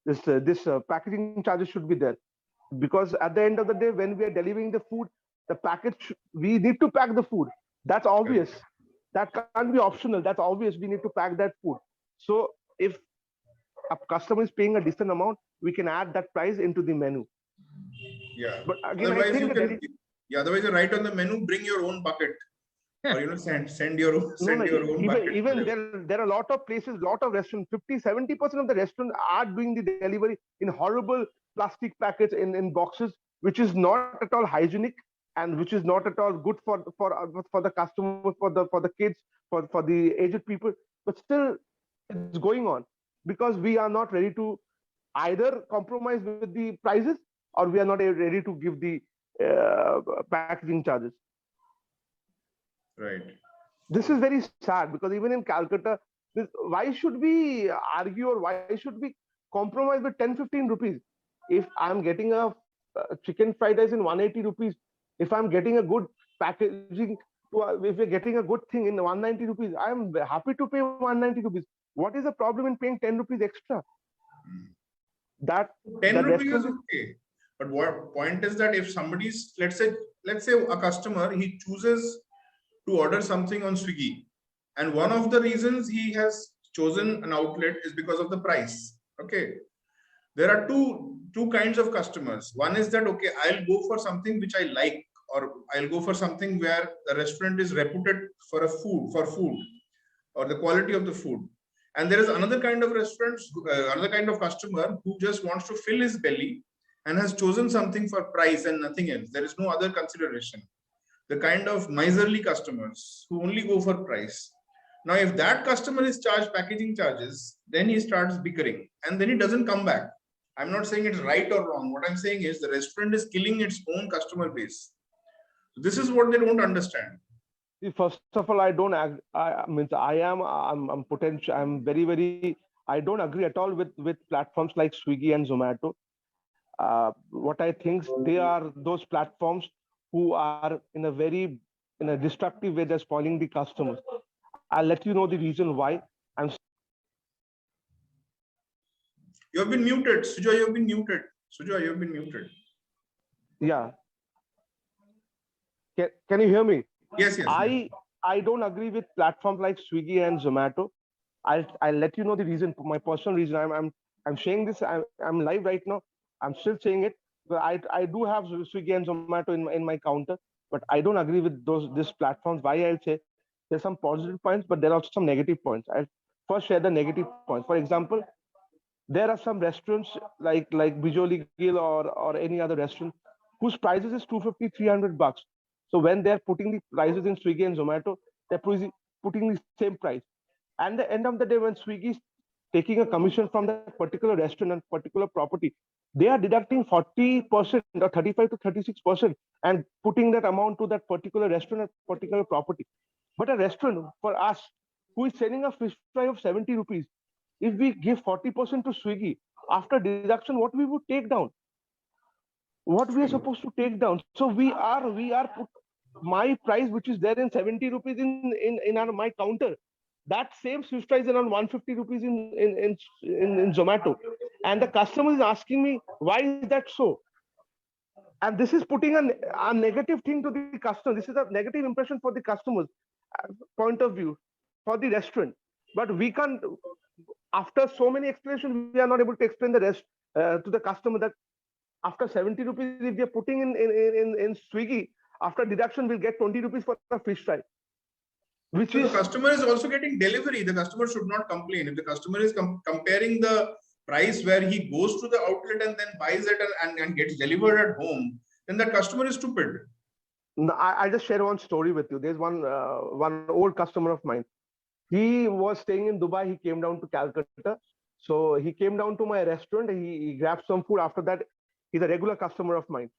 this packaging charges should be there? Because at the end of the day, when we are delivering the food, the package, we need to pack the food. That's obvious. That can't be optional. That's obvious. We need to pack that food. So if a customer is paying a decent amount, we can add that price into the menu. Yeah. But again, I Otherwise, you think can. Yeah. Otherwise, you write on the menu, bring your own bucket, or send your own bucket. even there are a lot of places, lot of restaurants, 50-70% of the restaurants are doing the delivery in horrible plastic packets in boxes, which is not at all hygienic and which is not at all good for the customers, for the kids, for the aged people. But still, it's going on because we are not ready to either compromise with the prices or we are not ready to give the packaging charges. Right. This is very sad because even in Calcutta, why should we argue or why should we compromise with 10-15 rupees? If I'm getting a chicken fried rice in 180 rupees, if I'm getting a good packaging, if we're getting a good thing in 190 rupees, I'm happy to pay 190 rupees. What is the problem in paying 10 rupees extra? That 10 rupees is okay. But what point is that if somebody's, let's say a customer, he chooses to order something on Swiggy, and one of the reasons he has chosen an outlet is because of the price. Okay. There are two kinds of customers. One is that, okay, I'll go for something which I like, or I'll go for something where the restaurant is reputed for food, or the quality of the food. And there is another kind of restaurants, another kind of customer who just wants to fill his belly and has chosen something for price and nothing else. There is no other consideration. The kind of miserly customers who only go for price. Now, if that customer is charged packaging charges, then he starts bickering and then he doesn't come back. I'm not saying it's right or wrong. What I'm saying is the restaurant is killing its own customer base. This is what they don't understand. First of all, I don't I'm potential. I'm very. I don't agree at all with platforms like Swiggy and Zomato. What I think they are those platforms who are in a destructive way. They're spoiling the customers. I'll let you know the reason why. You have been muted, Sujoy. You have been muted. Sujoy, you have been muted. Yeah. Can you hear me? Yes. I don't agree with platforms like Swiggy and Zomato. I'll let you know the reason. My personal reason. I'm saying this. I'm live right now. I'm still saying it. But I do have Swiggy and Zomato in my counter. But I don't agree with these platforms. Why I'll say there's some positive points, but there are also some negative points. I'll first share the negative points. For example, there are some restaurants like Bijoli Gill or any other restaurant whose prices is 250-300 bucks. So when they're putting the prices in Swiggy and Zomato, they're putting the same price. And at the end of the day, when Swiggy is taking a commission from that particular restaurant and particular property, they are deducting 40% or 35 to 36% and putting that amount to that particular restaurant and particular property. But a restaurant for us who is selling a fish fry of 70 rupees, if we give 40% to Swiggy, after deduction, what we would take down? What we are supposed to take down? So we are put my price, which is there in 70 rupees in my counter. That same fish fry is around 150 rupees in Zomato. And the customer is asking me, why is that so? And this is putting a negative thing to the customer. This is a negative impression for the customers point of view for the restaurant. But we can't, after so many explanations, we are not able to explain the rest to the customer that after 70 rupees, if we are putting in Swiggy, after deduction, we'll get 20 rupees for the fish fry. So the customer is also getting delivery. The customer should not complain. If the customer is comparing the price where he goes to the outlet and then buys it and gets delivered at home, then that customer is stupid. I'll just share one story with you. There's one old customer of mine. He was staying in Dubai. He came down to Calcutta. So he came down to my restaurant. He grabbed some food. After that, He's a regular customer of mine.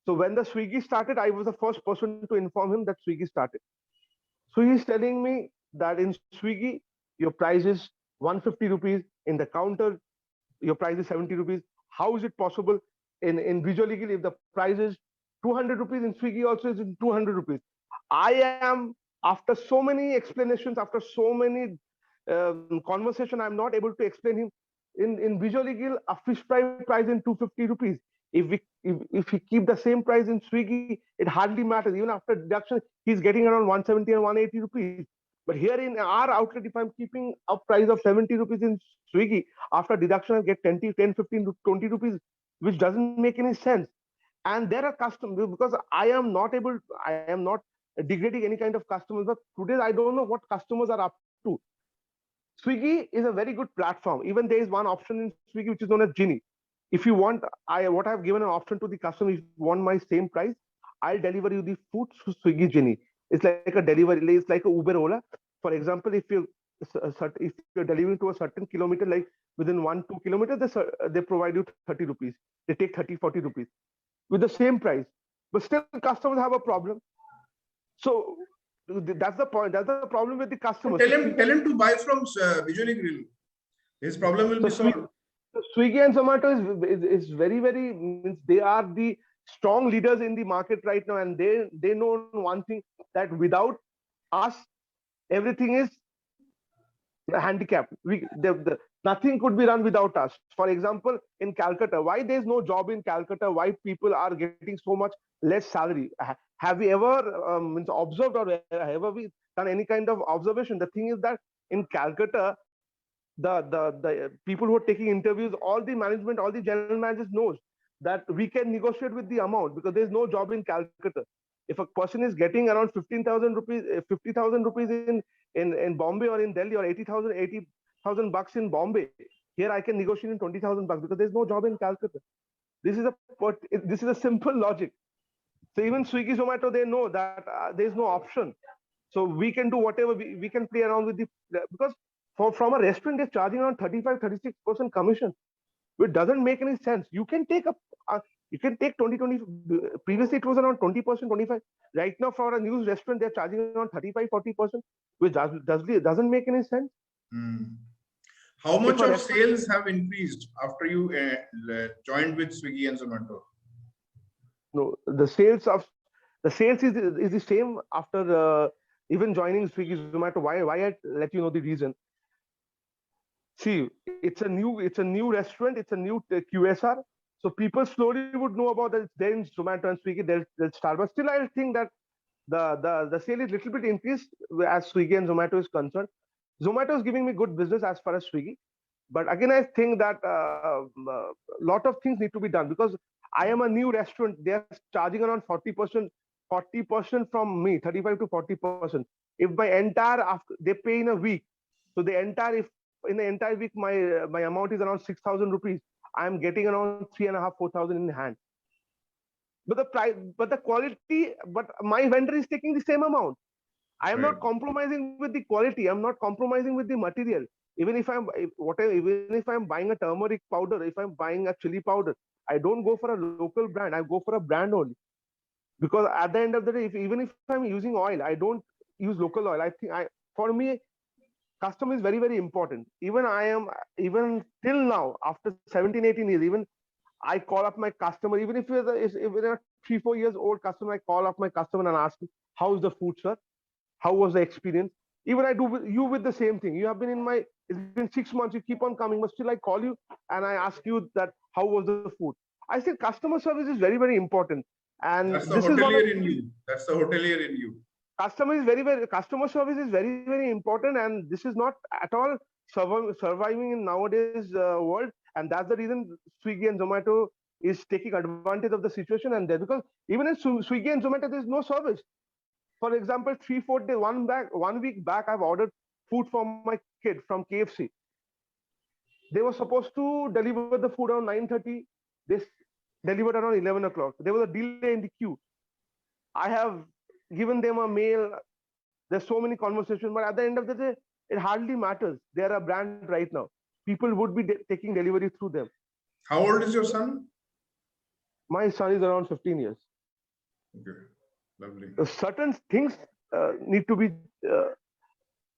So when the Swiggy started, I was the first person to inform him that Swiggy started. So he's telling me that in Swiggy, your price is 150 rupees. In the counter, your price is 70 rupees. How is it possible? In Visual Legal, if the price is 200 rupees, in Swiggy also is in 200 rupees. I am, after so many explanations, after so many conversation, I'm not able to explain him. In Visual Legal, a fish fry price in 250 rupees. If we keep the same price in Swiggy, it hardly matters. Even after deduction, he's getting around 170 and 180 rupees. But here in our outlet, if I'm keeping a price of 70 rupees in Swiggy, after deduction, I get 10, 15, 20 rupees, which doesn't make any sense. And there are customers, because I am not degrading any kind of customers, but today I don't know what customers are up to. Swiggy is a very good platform. Even there is one option in Swiggy which is known as Genie. If you want, what I've given an option to the customer, if you want my same price, I'll deliver you the food through Swiggy Genie. It's like a delivery, it's like a Uber Ola. For example, if you're delivering to a certain kilometer, like within 1-2 kilometers, they provide you 30 rupees. They take 30-40 rupees with the same price. But still customers have a problem. So that's the point. That's the problem with the customers. Tell him to buy from Visually Grill. His problem will be solved. So Swiggy and Zomato is very, very, means they are the strong leaders in the market right now, and they know one thing, that without us, everything is handicapped. Nothing could be run without us. For example, in Calcutta, why there's no job in Calcutta? Why people are getting so much less salary? Have we ever observed, or have we done any kind of observation? The thing is that in Calcutta, the people who are taking interviews, all the management, all the general managers knows that we can negotiate with the amount, because there's no job in Calcutta. If a person is getting around 15,000 rupees, 50,000 rupees in Bombay or in Delhi, or 80,000 bucks in Bombay, here I can negotiate in 20,000 bucks, because there's no job in Calcutta. This is a simple logic. So even Swiggy, Zomato, they know that there's no option. So we can do whatever we can play around with because from a restaurant, they're charging around 35-36% commission, which doesn't make any sense. You can take 20. Previously it was around 20%, 25. Right now for a new restaurant, they're charging around 35-40%, which doesn't make any sense. How much of sales have increased after you joined with Swiggy and Zomato? No, the sales is the same after even joining Swiggy, Zomato. Why I let you know the reason. See, it's a new restaurant, it's a new QSR. So people slowly would know about that. It's there in Zomato and Swiggy, there's Starbucks. Still, I think that the sale is little bit increased as Swiggy and Zomato is concerned. Zomato is giving me good business as far as Swiggy. But again, I think that a lot of things need to be done, because I am a new restaurant. They're charging around 40% from me, 35 to 40%. If my entire, they pay in a week. So in the entire week, my amount is around 6,000 rupees. I'm getting around 3,500-4,000 in hand. But the price, but the quality, but my vendor is taking the same amount. I am not compromising with the quality. I'm not compromising with the material. Even if I'm buying a turmeric powder, if I'm buying a chili powder, I don't go for a local brand. I go for a brand only. Because at the end of the day, even if I'm using oil, I don't use local oil. I think for me, customer is very, very important. Even till now, after 17-18 years, even I call up my customer, even if it's a 3-4 years old customer, I call up my customer and ask him, how's the food, sir? How was the experience? Even I do with the same thing. You have been it's been 6 months, you keep on coming, but still I call you and I ask you that, how was the food? I think customer service is very, very important. And that's the hotelier in you. That's the hotelier in you. Customer service is very, very important, and this is not at all surviving in nowadays world. And that's the reason Swiggy and Zomato is taking advantage of the situation. And because even in Swiggy and Zomato, there's no service. For example, 3-4 days, 1 week back, I've ordered food for my kid from KFC. They were supposed to deliver the food around 9:30. They delivered around 11 o'clock. There was a delay in the queue. I have given them a mail. There's so many conversations, but at the end of the day, it hardly matters. They're a brand right now. People would be taking delivery through them. How old is your son? My son is around 15 years. Okay, lovely. Certain things need to be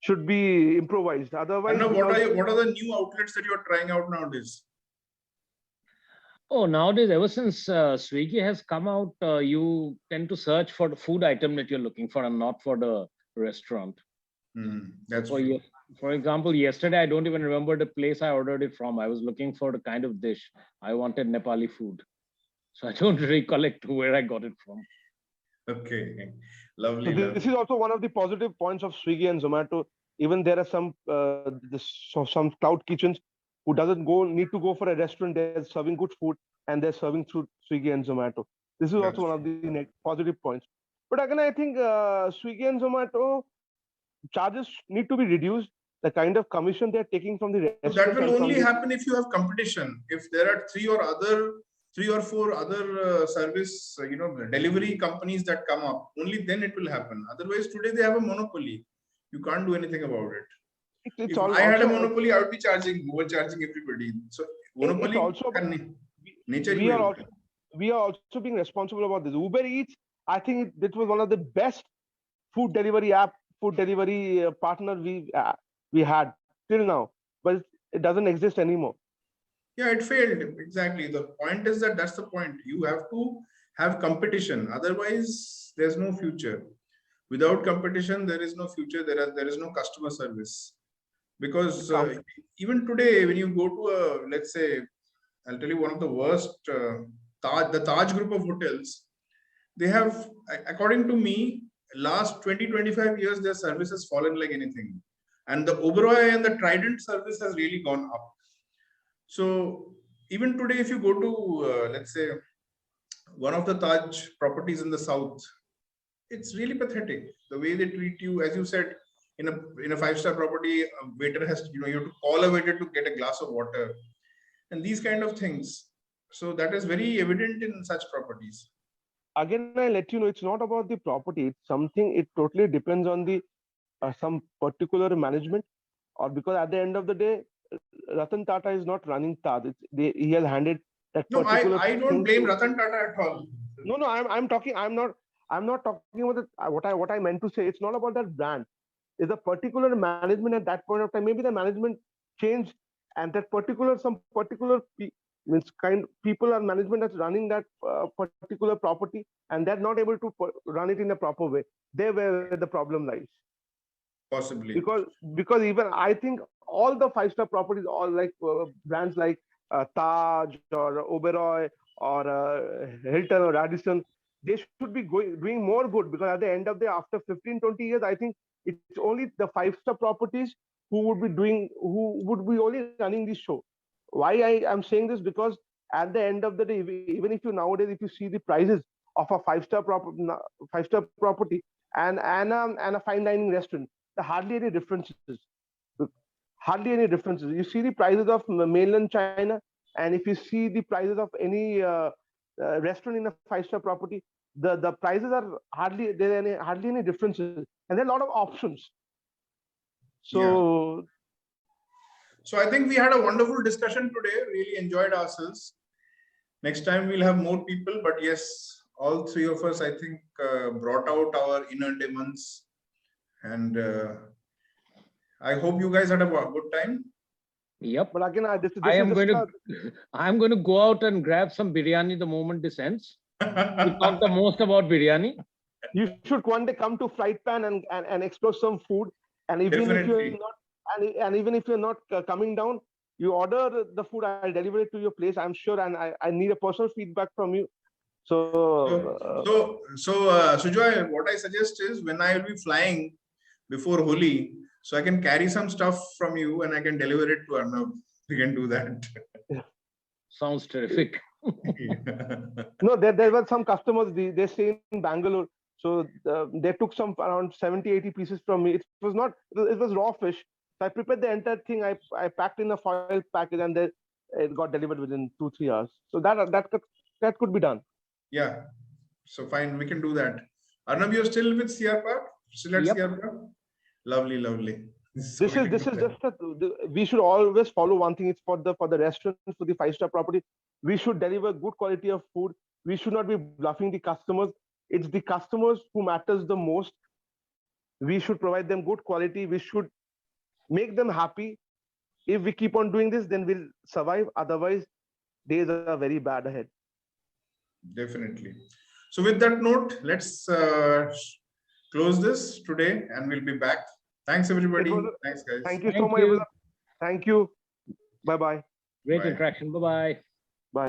should be improvised. Otherwise, Arnab, because what are the new outlets that you're trying out nowadays? Oh, nowadays, ever since Swiggy has come out, you tend to search for the food item that you're looking for and not for the restaurant. That's For true. for example, yesterday, I don't even remember the place I ordered it from. I was looking for the kind of dish. I wanted Nepali food. So I don't recollect where I got it from. Okay, so lovely, this lovely. is also one of the positive points of Swiggy and Zomato. Even there are some cloud kitchens who doesn't need to go for a restaurant. They're serving good food and they're serving through Swiggy and Zomato. This is That's also one of true. the positive points. But again, I think Swiggy and Zomato charges need to be reduced. The kind of commission they're taking from the So that restaurants will and from only the happen if you have competition. If there are three or four other service, delivery companies that come up, only then it will happen. Otherwise, today they have a monopoly. You can't do anything about it. it's If all I had a also monopoly, I would be overcharging everybody. So it's monopoly, also nature we he are वही also we are also being responsible about this. Uber Eats, I think it was one of the best food delivery food delivery partner we had till now, but it doesn't exist anymore. Yeah, it failed. Exactly. The point is that's the point. You have to have competition. Otherwise, there's no future. Without competition, there is no future. There is no customer service. Because Com- even today, when you go to let's say, I'll tell you one of the worst, the Taj group of hotels, they have, according to me, last 20-25 years, their service has fallen like anything. And the Oberoi and the Trident service has really gone up. So even today, if you go to, let's say, one of the Taj properties in the south, it's really pathetic. The way they treat you, as you said, in a five-star property, a waiter has to, you have to call a waiter to get a glass of water, and these kind of things. So that is very evident in such properties. Again, I let you know it's not about the property. It's something. It totally depends on the some particular management, or because at the end of the day, Ratan Tata is not running Taj. He has handed that No, particular I don't thing blame to. Ratan Tata at all. No, no, I'm talking. I'm not talking about what I meant to say. It's not about that brand. It's a particular management at that point of time. Maybe the management changed, and that some particular means kind people are management that's running that particular property, and they're not able to run it in a proper way. There where the problem lies. Possibly. Because even I think all the five-star properties, all like brands like Taj or Oberoi or Hilton or Radisson, they should be doing more good, because at the end of the after 15-20 years, I think it's only the five-star properties who would be only running this show. Why I am saying this? Because at the end of the day, even if you nowadays if you see the prices of a five-star property and a fine dining restaurant, hardly any differences. Hardly any differences. You see the prices of mainland China, and if you see the prices of any restaurant in a five-star property, the prices are hardly any differences, and there are a lot of options. Yeah. So So I think we had a wonderful discussion today. Really enjoyed ourselves. Next time we'll have more people, but yes, all three of us, I think, brought out our inner demons, and I hope you guys had a good time. Yep. but again, this I is am just going to I'm going to go out and grab some biryani the moment this ends. We talked the most about biryani. you should one day come to Flight Pan and explore some food, and even if you're Definitely. not and even if you're not coming down, you order the food, I'll deliver it to your place, I'm sure, and I need a personal feedback from you. So Sujoy, what I suggest is when I will be flying before Holi, so I can carry some stuff from you and I can deliver it to Arnab. We can do that. Sounds terrific. no, there were some customers, they stay in Bangalore, so they took some around 70-80 pieces from me. It was not, it was raw fish, so I prepared the entire thing. I packed in a foil package, and then it got delivered within 2-3 hours. So that could be done. Yeah. So fine, we can do that. Arnab, you're still with CR Park? Still at Yep. CR Park? Lovely, lovely. So This is just we should always follow one thing. It's for the restaurant, for the five-star property, we should deliver good quality of food we should not be bluffing the customers. It's the customers who matters the most. We should provide them good quality. We should make them happy. If we keep on doing this, then we'll survive. Otherwise, days are very bad ahead. Definitely. So with that note, let's close this today and we'll be back. Thanks, everybody. Thanks, guys. Thank you so much. Thank you. Bye-bye. Great interaction. Bye-bye.